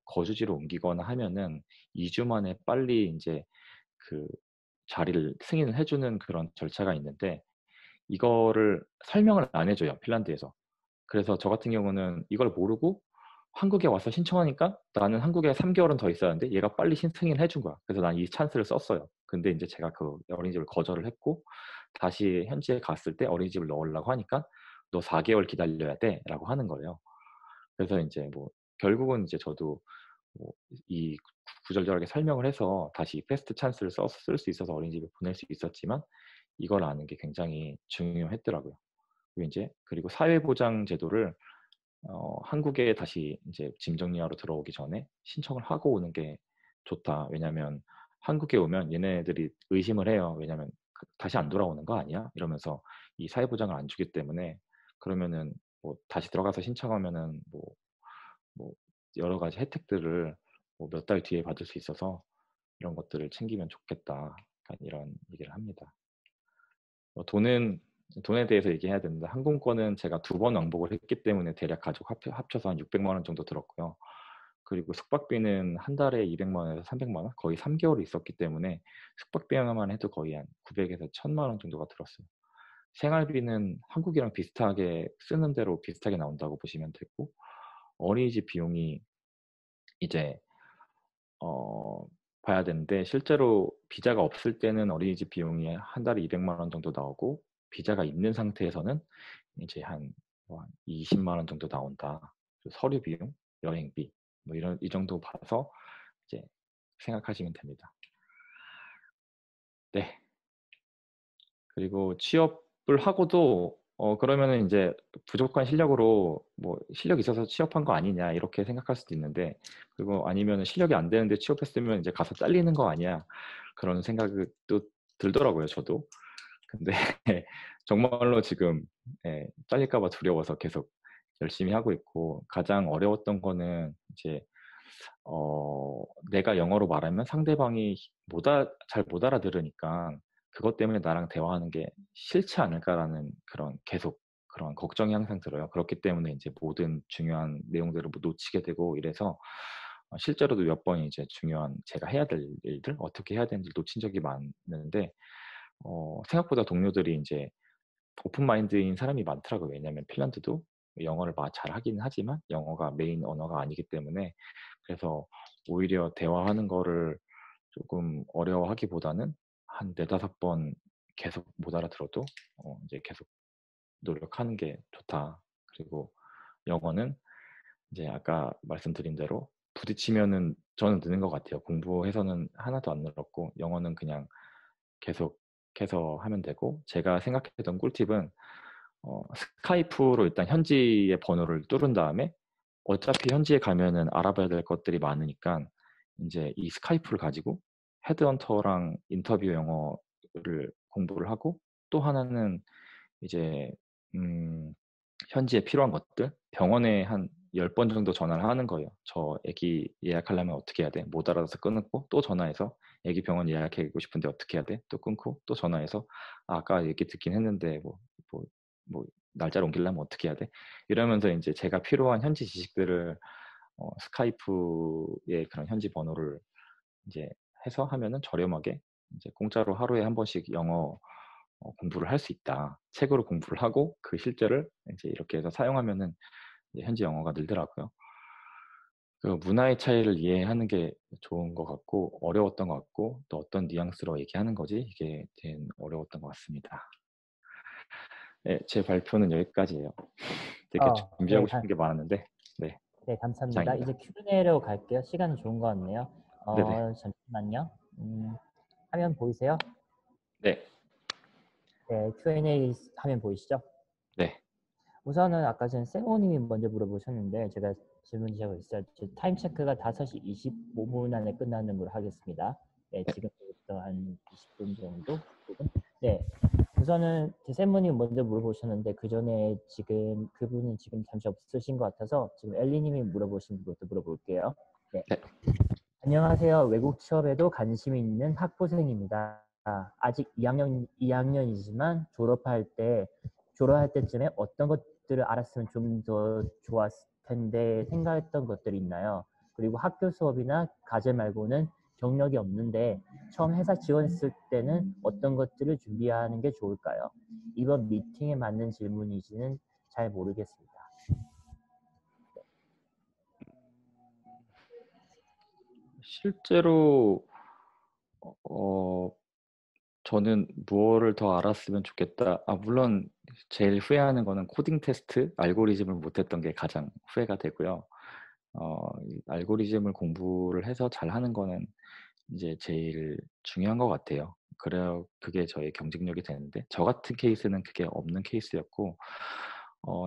거주지로 옮기거나 하면은 2주 만에 빨리 이제 그 자리를 승인을 해주는 그런 절차가 있는데 이거를 설명을 안 해줘요, 핀란드에서. 그래서 저 같은 경우는 이걸 모르고 한국에 와서 신청하니까 나는 한국에 3개월은 더 있어야 하는데 얘가 빨리 승인을 해준 거야. 그래서 난 이 찬스를 썼어요. 근데 이제 제가 그 어린이집을 거절을 했고 다시 현지에 갔을 때 어린이집을 넣으려고 하니까 너 4개월 기다려야 돼 라고 하는 거예요. 그래서 이제 뭐 결국은 이제 저도 뭐이 구절절하게 설명을 해서 다시 패스트 찬스를 쓸 수 있어서 어린이집에 보낼 수 있었지만 이걸 아는 게 굉장히 중요했더라고요. 그리고 사회보장 제도를 한국에 다시 이제 짐 정리하러 들어오기 전에 신청을 하고 오는 게 좋다. 왜냐면 한국에 오면 얘네들이 의심을 해요. 왜냐면 다시 안 돌아오는 거 아니야? 이러면서 이 사회보장을 안 주기 때문에 그러면은 뭐 다시 들어가서 신청하면은 뭐 여러 가지 혜택들을 뭐 몇 달 뒤에 받을 수 있어서 이런 것들을 챙기면 좋겠다. 약간 이런 얘기를 합니다. 돈에 대해서 얘기해야 되는데 항공권은 제가 2번 왕복을 했기 때문에 대략 가족 합쳐서 한 600만 원 정도 들었고요. 그리고 숙박비는 한 달에 200만 원에서 300만 원, 거의 3개월 있었기 때문에 숙박비만 해도 거의 한 900에서 1000만 원 정도가 들었어요. 생활비는 한국이랑 비슷하게 쓰는 대로 비슷하게 나온다고 보시면 되고 어린이집 비용이 이제 어, 봐야 되는데 실제로 비자가 없을 때는 어린이집 비용이 한 달에 200만 원 정도 나오고 비자가 있는 상태에서는 이제 한 20만 원 정도 나온다. 서류 비용, 여행비 뭐 이런 이 정도 봐서 이제 생각하시면 됩니다. 네. 그리고 취업을 하고도 그러면은 이제 부족한 실력으로 뭐 실력 있어서 취업한 거 아니냐 이렇게 생각할 수도 있는데 그리고 아니면 실력이 안 되는데 취업했으면 이제 가서 잘리는 거 아니야 그런 생각이 또 들더라고요 저도. 근데 정말로 지금 잘릴까 봐 두려워서 계속 열심히 하고 있고 가장 어려웠던 거는 이제 내가 영어로 말하면 상대방이 잘 못 알아들으니까 그것 때문에 나랑 대화하는 게 싫지 않을까라는 그런 계속 그런 걱정이 항상 들어요. 그렇기 때문에 이제 모든 중요한 내용들을 뭐 놓치게 되고 이래서 실제로도 몇 번 이제 중요한 제가 해야 될 일들, 어떻게 해야 되는지 놓친 적이 많은데 생각보다 동료들이 인제 오픈 마인드인 사람이 많더라고요. 왜냐하면 핀란드도 영어를 잘하긴 하지만 영어가 메인 언어가 아니기 때문에. 그래서 오히려 대화하는 거를 쪼금 어려워하기보다는 한 4-5번 계속 못 알아들어도 인제 계속 노력하는 게 좋다. 그리고 영어는 이제 아까 말씀드린 대로 부딪히면은 저는 느는 것 같아요. 공부해서는 하나도 안 늘었고 영어는 그냥 계속해서 하면 되고. 제가 생각했던 꿀팁은 스카이프로 일단 현지의 번호를 뚫은 다음에 어차피 현지에 가면은 알아봐야 될 것들이 많으니깐 인제 이 스카이프를 가지고 헤드헌터랑 인터뷰 영어를 공부를 하고, 또 하나는 이제 음 현지에 필요한 것들, 병원에 한 10번 정도 전화를 하는 거예요. "저 애기 예약하려면 어떻게 해야 돼?" 못 알아서 끊고 또 전화해서 "애기 병원 예약하고 싶은데 어떻게 해야 돼?" 또 끊고 또 전화해서 "아 아까 얘기 듣긴 했는데 뭐 뭐 날짜를 옮기려면 어떻게 해야 돼?" 이러면서 인제 제가 필요한 현지 지식들을 스카이프의 그런 현지 번호를 인제 해서 하면은 저렴하게 인제 공짜로 하루에 한 번씩 영어 공부를 할 수 있다. 책으로 공부를 하고 그 실제를 인제 이렇게 해서 사용하면은 이제 현지 영어가 늘더라고요. 그 문화의 차이를 이해하는 게 좋은 것 같고, 어려웠던 것 같고, 또 어떤 뉘앙스로 얘기하는 거지 이게 제일 어려웠던 것 같습니다. 네, 제 발표는 여기까지예요. 되게 네, 준비하고 싶은 게 많았는데. 네, 네, 감사합니다. 이제 이상입니다. Q&A로 갈게요. 시간이 좋은 것 같네요. 네네. 잠시만요. 화면 보이세요? 네. 네, Q&A 화면 보이시죠? 네. 우선은 아까 전 세모님이 먼저 물어보셨는데 제가 질문 시작했어요. 타임 체크가 5시 25분 안에 끝나는 걸로 하겠습니다. 네, 네. 지금부터 한 20분 정도? 19분? 네, 우선은 세모님 먼저 물어보셨는데 그 전에 지금 그분은 지금 잠시 없으신 것 같아서 지금 엘리님이 물어보신 것도 물어볼게요. 네, 네. 안녕하세요. 외국 취업에도 관심 있는 학부생입니다. 아직 2학년이지만 졸업할 때쯤에 어떤 것들을 알았으면 좀 더 좋았을 텐데 생각했던 것들이 있나요? 그리고 학교 수업이나 과제 말고는 경력이 없는데 처음 회사 지원했을 때는 어떤 것들을 준비하는 게 좋을까요? 이번 미팅에 맞는 질문이지는 잘 모르겠습니다. 실제로 어 저는 무엇을 더 알았으면 좋겠다. 물론 제일 후회하는 거는 코딩 테스트 알고리즘을 못 했던 게 가장 후회가 되고요. 이 알고리즘을 공부를 해서 잘하는 거는 이제 제일 중요한 것 같아요. 그래야 그게 저의 경쟁력이 되는데, 저 같은 케이스는 그게 없는 케이스였고,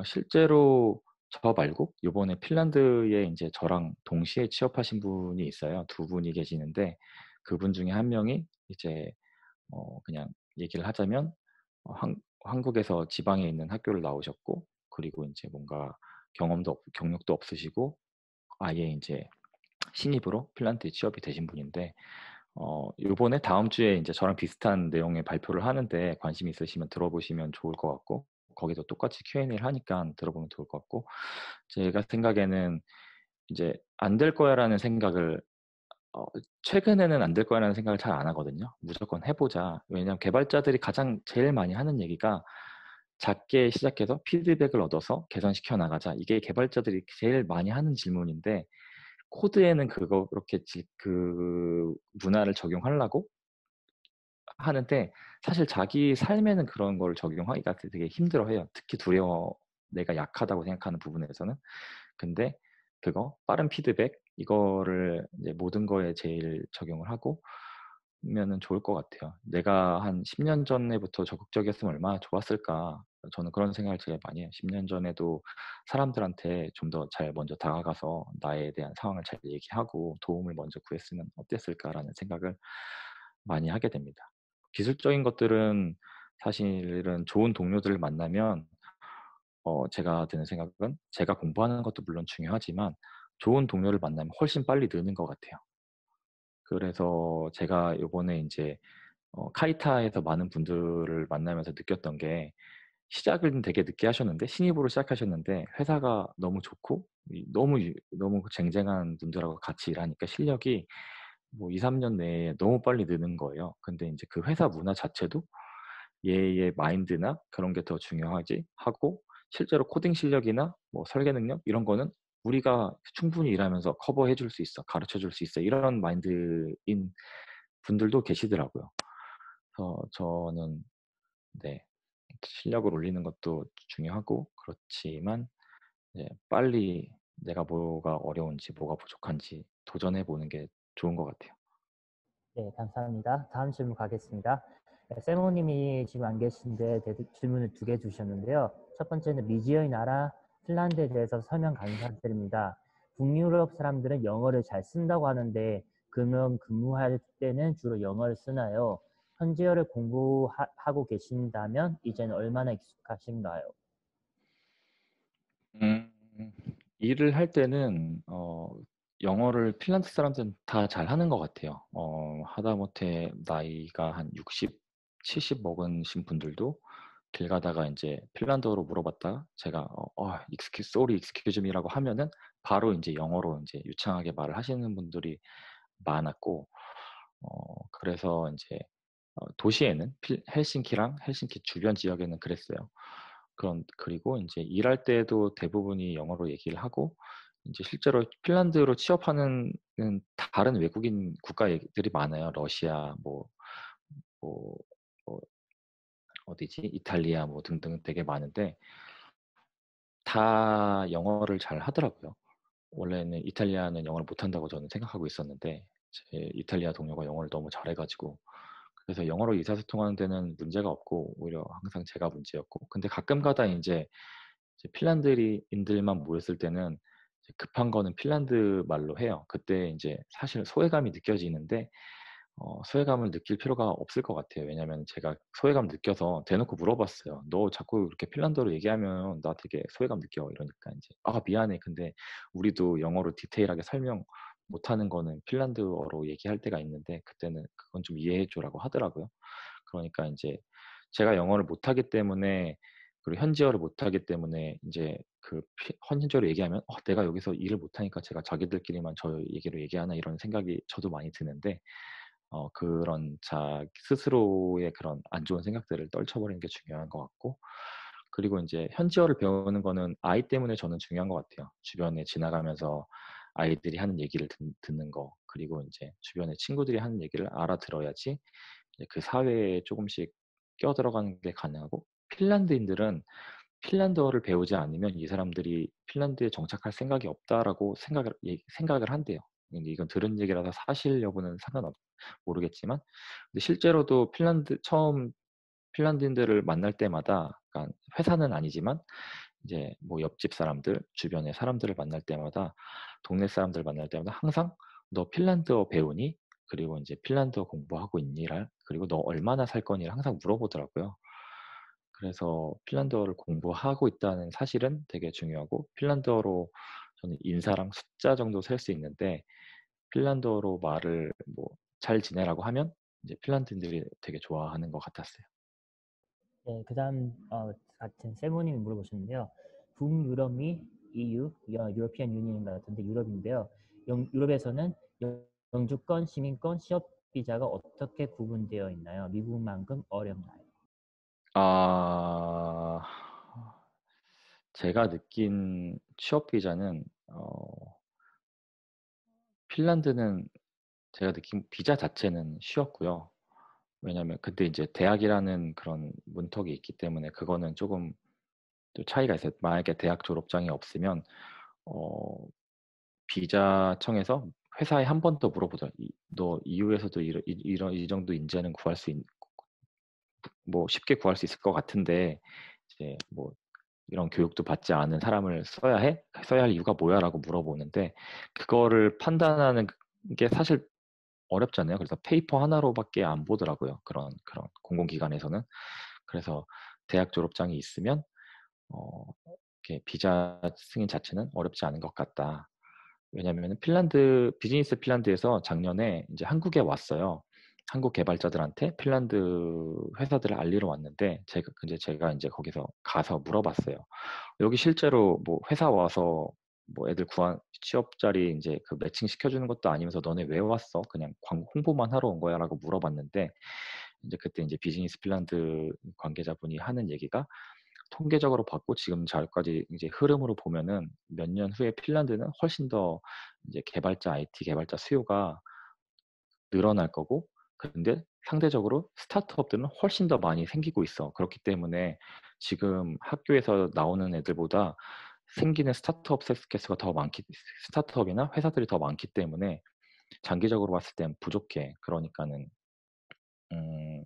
실제로 저 말고 요번에 핀란드에 인제 저랑 동시에 취업하신 분이 있어요. 두 분이 계시는데, 그분 중에 한 명이 이제 그냥 얘기를 하자면 한 한국에서 지방에 있는 학교를 나오셨고, 그리고 인제 뭔가 경력도 없으시고 아예 인제 신입으로 핀란드에 취업이 되신 분인데, 요번에 다음 주에 인제 저랑 비슷한 내용의 발표를 하는데 관심 있으시면 들어보시면 좋을 것 같고, 거기서 똑같이 Q&A를 하니깐 들어보면 좋을 것 같고. 제가 생각에는 이제 '안 될 거야.'라는 생각을 어 최근에는 '안 될 거야.'라는 생각을 잘 안 하거든요. '무조건 해 보자.' 왜냐하면 개발자들이 가장 제일 많이 하는 얘기가 작게 시작해서 피드백을 얻어서 개선시켜 나가자. 이게 개발자들이 제일 많이 하는 질문인데, 코드에는 그렇게 그 문화를 적용하려고 하는데 사실 자기 삶에는 그런 걸 적용하기가 되게 힘들어해요. 특히 내가 약하다고 생각하는 부분에서는. 근데 그거 빠른 피드백 이거를 이제 모든 거에 제일 적용을 하고 면은 좋을 것 같아요. '내가 한 10년 전에부터 적극적이었으면 얼마나 좋았을까.' 저는 그런 생각을 되게 많이 해요. 10년 전에도 사람들한테 좀 더 잘 먼저 다가가서 나에 대한 상황을 잘 얘기하고 도움을 먼저 구했으면 어땠을까라는 생각을 많이 하게 됩니다. 기술적인 것들은 사실은 좋은 동료들을 만나면 제가 드는 생각은 제가 공부하는 것도 물론 중요하지만 좋은 동료를 만나면 훨씬 빨리 느는 것 같아요. 그래서 제가 요번에 인제 카이타에서 많은 분들을 만나면서 느꼈던 게, 시작은 되게 늦게 하셨는데 신입으로 시작하셨는데 회사가 너무 좋고 너무 쟁쟁한 분들하고 같이 일하니까 실력이 뭐 2-3년 내에 너무 빨리 느는 거예요. 근데 인제 그 회사 문화 자체도 얘의 마인드나 그런 게 더 중요하지 하고 실제로 코딩 실력이나 뭐 설계 능력 이런 거는 우리가 충분히 일하면서 커버해 줄 수 있어. 가르쳐 줄 수 있어. 이런 마인드인 분들도 계시더라고요. 그래서 저는 네. 실력을 올리는 것도 중요하고 그렇지만 이제 빨리 내가 뭐가 어려운지 뭐가 부족한지 도전해 보는 게 좋은 것 같아요. 네, 감사합니다. 다음 질문 가겠습니다. 네, 세모님이 지금 안 계신데 질문을 두 개 주셨는데요. 첫 번째는 미지의 나라 핀란드에 대해서 설명 감사드립니다. 북유럽 사람들은 영어를 잘 쓴다고 하는데 그러면 근무할 때는 주로 영어를 쓰나요? 현지어를 공부하고 계신다면 이제는 얼마나 익숙하신가요? 음. 일을 할 때는 영어를 핀란드 사람들은 다 잘하는 것 같아요. 하다못해 나이가 한 60, 70 먹으신 분들도 길 가다가 인제 핀란드어로 물어봤다가 제가 excuse me라고 하면은 바로 인제 영어로 인제 유창하게 말을 하시는 분들이 많았고 그래서 인제 도시에는 헬싱키랑 헬싱키 주변 지역에는 그랬어요. 그리고 인제 일할 때도 대부분이 영어로 얘기를 하고 인제 실제로 핀란드로 취업하는 다른 외국인 국가들이 많아요. 러시아 뭐 뭐 어디지? 이탈리아 뭐 등등 되게 많은데 다 영어를 잘하더라고요. 원래는 이탈리아는 영어를 못한다고 저는 생각하고 있었는데 제 이탈리아 동료가 영어를 너무 잘해 가지고 그래서 영어로 의사소통하는 데는 문제가 없고 오히려 항상 제가 문제였고 근데 가끔 가다 인제 이제 핀란드인들만 모였을 때는 이제 급한 거는 핀란드 말로 해요. 그때 인제 사실 소외감이 느껴지는데 소외감을 느낄 필요가 없을 것 같아요. 왜냐하면 제가 소외감 느껴서 대놓고 물어봤어요. "너 자꾸 이렇게 핀란드어로 얘기하면 나 되게 소외감 느껴." 이러니까 인제 "아 미안해. 근데 우리도 영어로 디테일하게 설명 못하는 거는 핀란드어로 얘기할 때가 있는데 그때는 그건 좀 이해해 줘라고 하더라고요. 그러니까 인제 제가 영어를 못하기 때문에 그리고 현지어를 못하기 때문에 인제 현지어로 얘기하면 '내가 여기서 일을 못하니까 제가 자기들끼리만 저 얘기로 얘기하나.' 이런 생각이 저도 많이 드는데 그런 스스로의 그런 안 좋은 생각들을 떨쳐버리는 게 중요한 것 같고 그리고 인제 현지어를 배우는 거는 아이 때문에 저는 중요한 것 같아요. 주변에 지나가면서 아이들이 하는 얘기를 듣는 거 그리고 인제 주변에 친구들이 하는 얘기를 알아들어야지 이제 그 사회에 쪼금씩 끼어들어가는 게 가능하고 핀란드인들은 핀란드어를 배우지 않으면 이 사람들이 '핀란드에 정착할 생각이 없다.'라고 생각을 한대요. 근데 이건 들은 얘기라서 사실 여부는 모르겠지만 근데 실제로도 처음 핀란드인들을 만날 때마다 그러니까 회사는 아니지만 이제 뭐 옆집 사람들, 주변의 사람들을 만날 때마다 동네 사람들을 만날 때마다 항상 "너 핀란드어 배우니?" 그리고 인제 "핀란드어 공부하고 있니?"를 그리고 "너 얼마나 살 거니?"를 항상 물어보더라고요. 그래서 핀란드어를 공부하고 있다는 사실은 되게 중요하고 핀란드어로 저는 인사랑 숫자 정도 셀 수 있는데 핀란드어로 말을 뭐 "잘 지내."라고 하면 이제 핀란드인들이 되게 좋아하는 것 같았어요. 네, 그다음 같은 세모님이 물어보셨는데요. 북유럽이 EU, 유로피안 유니언인 것 같은데 유럽인데요. 유럽에서는 영주권, 시민권, 취업 비자가 어떻게 구분되어 있나요? 미국만큼 어렵나요? 아. 제가 느낀 취업 비자는 핀란드는 제가 느낀 비자 자체는 쉬웠고요. 왜냐하면 그때 이제 대학이라는 그런 문턱이 있기 때문에 그거는 쪼금 또 차이가 있어요. 만약에 대학 졸업장이 없으면 어 비자청에서 회사에 한 번 더 물어보죠. "너 EU에서도 이런 이 정도 인재는 구할 수 있 뭐 쉽게 구할 수 있을 것 같은데 이제 뭐 이런 교육도 받지 않은 사람을 써야 해? 써야 할 이유가 뭐야?"라고 물어보는데 그거를 판단하는 게 사실 어렵잖아요. 그래서 페이퍼 하나로밖에 안 보더라고요, 그런 공공기관에서는. 그래서 대학 졸업장이 있으면 어 이렇게 비자 승인 자체는 어렵지 않은 것 같다. 왜냐하면은 비즈니스 핀란드에서 작년에 인제 한국에 왔어요. 한국 개발자들한테 핀란드 회사들을 알리러 왔는데 제가 이제 거기서 가서 물어봤어요. 여기 실제로 뭐 회사 와서 뭐 애들 구한 취업 자리 이제 그 매칭 시켜주는 것도 아니면서 너네 왜 왔어? 그냥 광고 홍보만 하러 온 거야라고 물어봤는데 이제 그때 이제 비즈니스 핀란드 관계자분이 하는 얘기가 통계적으로 봤고 지금 자료까지 이제 흐름으로 보면은 몇 년 후에 핀란드는 훨씬 더 이제 IT 개발자 수요가 늘어날 거고 근데 상대적으로 스타트업들은 훨씬 더 많이 생기고 있어. 그렇기 때문에 지금 학교에서 나오는 애들보다 생기는 스타트업이나 회사들이 더 많기 때문에 장기적으로 봤을 땐 부족해. 그러니까는 음,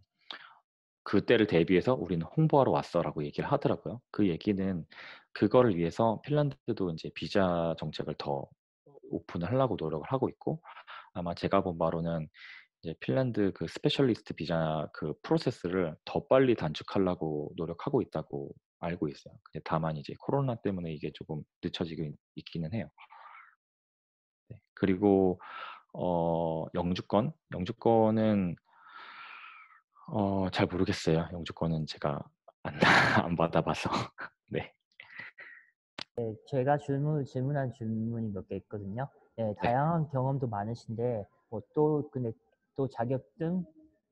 그때를 대비해서 우리는 홍보하러 왔어라고 얘기를 하더라고요. 그 얘기는 그거를 위해서 핀란드도 이제 비자 정책을 더 오픈을 하려고 노력을 하고 있고 아마 제가 본 바로는 이제 핀란드 그 스페셜리스트 비자 그 프로세스를 더 빨리 단축하려고 노력하고 있다고 알고 있어요. 근데 다만 이제 코로나 때문에 이게 조금 늦춰지고 있기는 해요. 네. 그리고 영주권은 잘 모르겠어요. 영주권은 제가 안, 안 받아봐서. 네. 네, 제가 질문한 질문이 몇 개 있거든요. 네, 네. 다양한 경험도 많으신데, 뭐 또, 근데 또 자격증,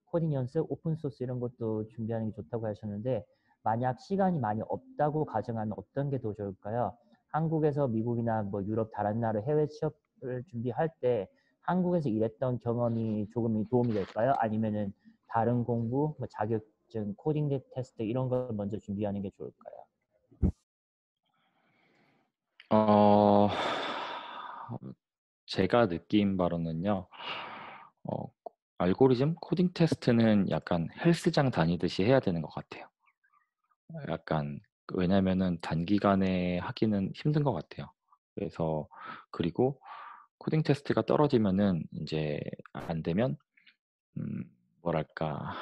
코딩 연습, 오픈 소스 이런 것도 준비하는 게 좋다고 하셨는데, 만약 시간이 많이 없다고 가정하면 어떤 게 더 좋을까요? 한국에서 미국이나 뭐 유럽 다른 나라 해외 취업을 준비할 때 한국에서 일했던 경험이 조금 도움이 될까요? 아니면은 다른 공부, 뭐 자격증, 코딩 테스트 이런 걸 먼저 준비하는 게 좋을까요? 어, 제가 느낀 바로는요. 어, 알고리즘 코딩 테스트는 약간 헬스장 다니듯이 해야 되는 것 같아요. 약간 왜냐면은 단기간에 하기는 힘든 것 같아요. 그래서 그리고 코딩 테스트가 떨어지면은 이제 안 되면 음, 뭐랄까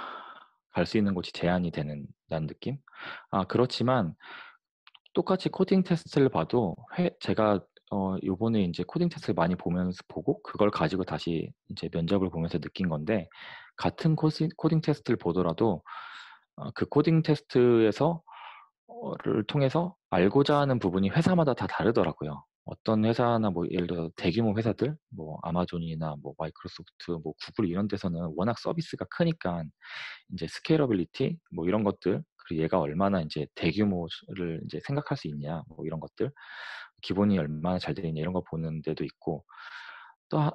갈 수 있는 곳이 제한이 되는 난 느낌? 그렇지만 똑같이 코딩 테스트를 봐도 제가 요번에 이제 코딩 테스트를 많이 보면서 보고 그걸 가지고 다시 이제 면접을 보면서 느낀 건데 같은 코딩 테스트를 보더라도 그 코딩 테스트에서 를 통해서 알고자 하는 부분이 회사마다 다 다르더라고요. 어떤 회사나 뭐 예를 들어 대규모 회사들, 뭐 아마존이나 뭐 마이크로소프트, 뭐 구글 이런 데서는 워낙 서비스가 크니까 이제 스케일러빌리티 뭐 이런 것들 그리고 얘가 얼마나 이제 대규모를 이제 생각할 수 있냐 뭐 이런 것들 기본이 얼마나 잘 되어 있냐 이런 거 보는 데도 있고 또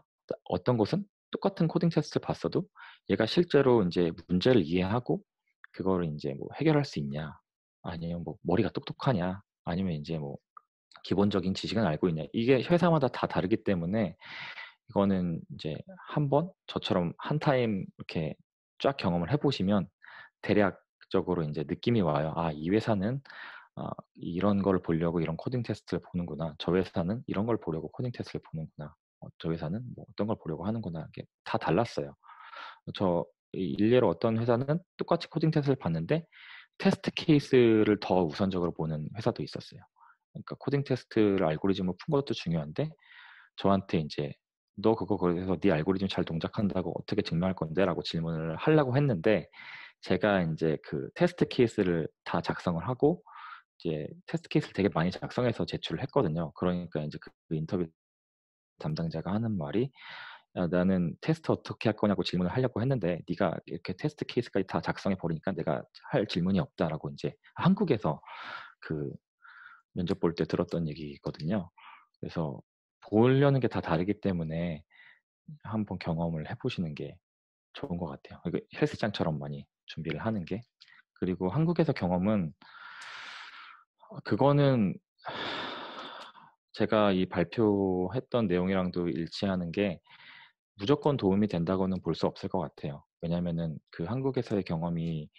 어떤 곳은 똑같은 코딩 테스트를 봤어도 얘가 실제로 이제 문제를 이해하고 그거를 이제 뭐 해결할 수 있냐 아니면 뭐 머리가 똑똑하냐 아니면 이제 뭐 기본적인 지식은 알고 있냐 이게 회사마다 다 다르기 때문에 이거는 이제 한번 저처럼 한 타임 이렇게 쫙 경험을 해보시면 대략적으로 이제 느낌이 와요. 이 회사는 이런 걸 보려고 이런 코딩 테스트를 보는구나. 저 회사는 이런 걸 보려고 코딩 테스트를 보는구나. 저 회사는 뭐 어떤 걸 보려고 하는구나. 이게 다 달랐어요. 일례로 어떤 회사는 똑같이 코딩 테스트를 봤는데 테스트 케이스를 더 우선적으로 보는 회사도 있었어요. 그러니까 코딩 테스트를 알고리즘을 푼 것도 중요한데 저한테 이제 너 그거 그래서 네 알고리즘 잘 동작한다고 어떻게 증명할 건데? 라고 질문을 하려고 했는데 제가 이제 그 테스트 케이스를 다 작성을 하고 이제 테스트 케이스를 되게 많이 작성해서 제출을 했거든요. 그러니까 이제 그 인터뷰 담당자가 하는 말이 야, 나는 테스트 어떻게 할 거냐고 질문을 하려고 했는데 네가 이렇게 테스트 케이스까지 다 작성해 버리니까 내가 할 질문이 없다라고 이제 한국에서 그 면접 볼 때 들었던 얘기거든요. 그래서 보려는 게 다 다르기 때문에 한번 경험을 해보시는 게 좋은 것 같아요. 이거 헬스장처럼 많이 준비를 하는 게. 그리고 한국에서 경험은 그거는 제가 이 발표했던 내용이랑도 일치하는 게 무조건 도움이 된다고는 볼 수 없을 것 같아요. 왜냐면은 그 한국에서의 경험이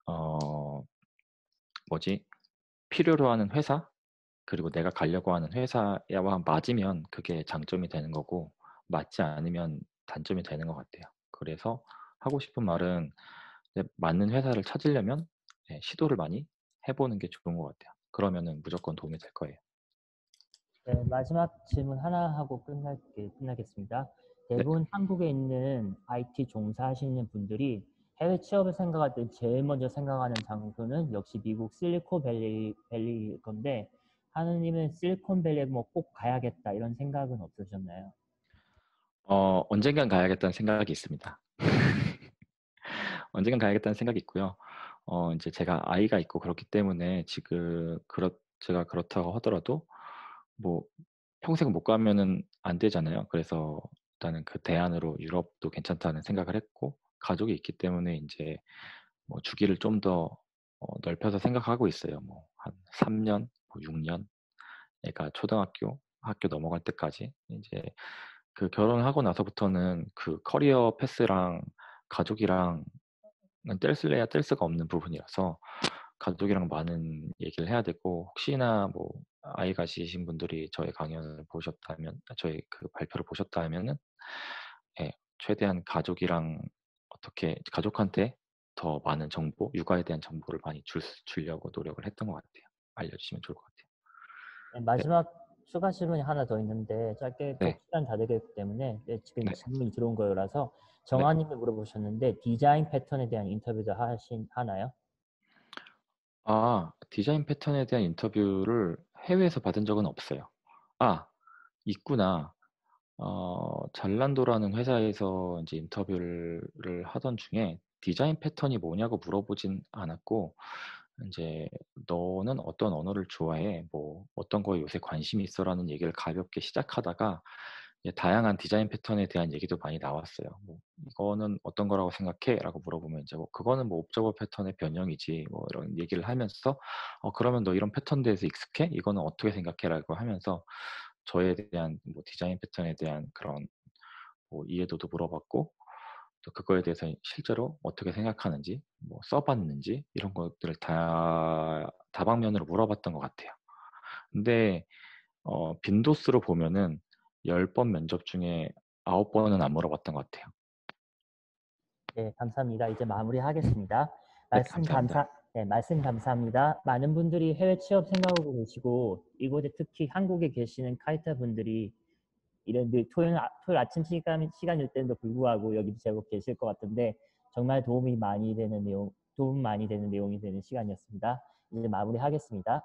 어 뭐지 필요로 하는 회사 그리고 내가 가려고 하는 회사와 맞으면 그게 장점이 되는 거고 맞지 않으면 단점이 되는 것 같아요. 그래서 하고 싶은 말은 맞는 회사를 찾으려면 시도를 많이 해보는 게 좋은 것 같아요. 그러면은 무조건 도움이 될 거예요. 네, 마지막 질문 하나 하고 끝나겠습니다. 네. 대부분 한국에 있는 IT 종사하시는 분들이 해외 취업을 생각할 때 제일 먼저 생각하는 장소는 역시 미국 실리콘밸리일 건데 하느님은 실리콘밸리에 뭐 꼭 가야겠다 이런 생각은 없으셨나요? 언젠간 가야겠다는 생각이 있습니다. 언젠간 가야겠다는 생각이 있고요. 이제 제가 아이가 있고 그렇기 때문에 지금 제가 그렇다고 하더라도 뭐 평생 못 가면은 안 되잖아요. 그래서 일단은 그 대안으로 유럽도 괜찮다는 생각을 했고 가족이 있기 때문에 인제 뭐 주기를 좀 더 넓혀서 생각하고 있어요. 뭐 한 3 년, 뭐 6 년, 애가 학교 넘어갈 때까지 인제 그 결혼하고 나서부터는 그 커리어 패스랑 가족이랑 뗄래야 뗄 수가 없는 부분이라서 가족이랑 많은 얘기를 해야 되고 혹시나 뭐 아이 가지신 분들이 저희 강연을 보셨다면 저희 그 발표를 보셨다면은 예 최대한 가족이랑 어떻게 가족한테 더 많은 정보, 육아에 대한 정보를 많이 주려고 노력을 했던 것 같아요. 알려주시면 좋을 것 같아요. 네, 네. 마지막 추가 질문이 하나 더 있는데 짧게 곧 네. 시간 다 되기 때문에 네, 지금 네. 질문이 들어온 거라서 네. 정한님이 물어보셨는데 디자인 패턴에 대한 인터뷰도 하나요? 디자인 패턴에 대한 인터뷰를 해외에서 받은 적은 없어요. 아 있구나. 잘란도라는 회사에서 인제 인터뷰를 하던 중에 디자인 패턴이 뭐냐고 물어보진 않았고 인제 "너는 어떤 언어를 좋아해? 뭐 어떤 거에 요새 관심이 있어?"라는 얘기를 가볍게 시작하다가 이제 다양한 디자인 패턴에 대한 얘기도 많이 나왔어요. 뭐 "이거는 어떤 거라고 생각해?"라고 물어보면 이제 뭐 "그거는 뭐 옵저버 패턴의 변형이지." 뭐 이런 얘기를 하면서 그러면 너 이런 패턴에 대해서 익숙해? 이거는 어떻게 생각해?"라고 하면서 저에 대한 뭐 디자인 패턴에 대한 그런 뭐 이해도도 물어봤고 또 그거에 대해서 실제로 어떻게 생각하는지 뭐 써 봤는지 이런 것들을 다 다방면으로 물어봤던 것 같아요. 근데 빈도수로 보면은 10번 면접 중에 9 번은 안 물어봤던 것 같아요. 네, 감사합니다. 이제 마무리하겠습니다. 네 감사합니다. 네, 말씀 감사합니다. 많은 분들이 해외 취업 생각하고 계시고 이곳에 특히 한국에 계시는 카이타 분들이 이런 늘 토요일 아침 시간일 때도 불구하고 여기 제법 계실 것 같은데 정말 도움 많이 되는 내용이 되는 시간이었습니다. 이제 마무리하겠습니다.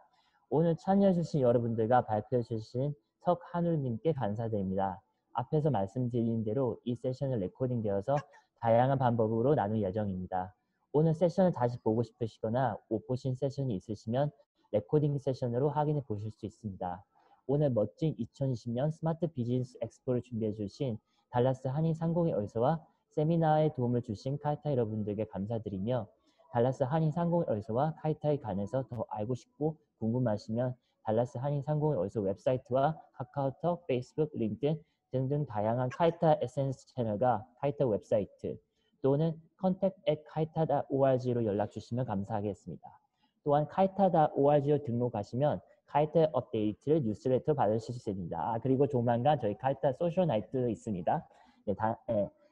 오늘 참여해주신 여러분들과 발표해주신 석한울님께 감사드립니다. 앞에서 말씀드린 대로 이 세션은 레코딩되어서 다양한 방법으로 나눌 예정입니다. 오늘 세션을 다시 보고 싶으시거나 못 보신 세션이 있으시면 레코딩 세션으로 확인해 보실 수 있습니다. 오늘 멋진 2020년 스마트 비즈니스 엑스포를 준비해 주신 달라스 한인상공의 얼서와 세미나에 도움을 주신 카이타 여러분들께 감사드리며 달라스 한인상공의 얼서와 카이타에 관해서 더 알고 싶고 궁금하시면 달라스 한인상공의 얼서 웹사이트와 카카오톡, 페이스북, 링크드인 등등 다양한 카이타 에센스 채널과 카이타 웹사이트 또는 contact@kaita.org로 연락 주시면 감사하겠습니다. 또한 kaita.org로 등록하시면 카이타 업데이트를 뉴스레터 받으실 수 있습니다. 그리고 조만간 저희 카이타 소셜 나이트 있습니다. 네,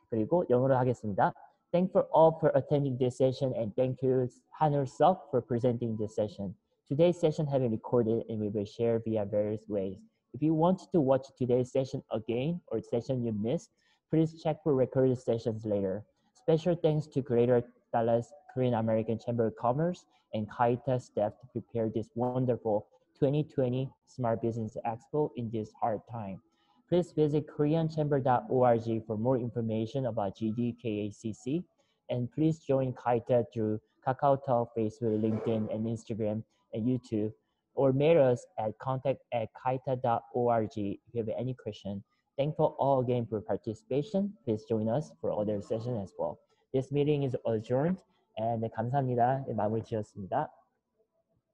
그리고 영어로 하겠습니다. Thank for all for attending this session and thank you Hanul Sok for presenting this session. Today's session has been recorded and will be shared via various ways. If you want to watch today's session again or session you missed, please check for recorded sessions later. Special thanks to Greater Dallas Korean American Chamber of Commerce and Kaita staff to prepare this wonderful 2020 Smart Business Expo in this hard time. Please visit koreanchamber.org for more information about GDKACC, and please join Kaita through KakaoTalk, Facebook, LinkedIn, and Instagram and YouTube, or mail us at contact@kaita.org if you have any question. Thankful all again for participation. Please join us for other sessions as well. This meeting is adjourned, and 감사합니다. 마무리 지었습니다.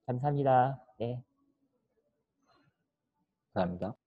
감사합니다. 네. 감사합니다.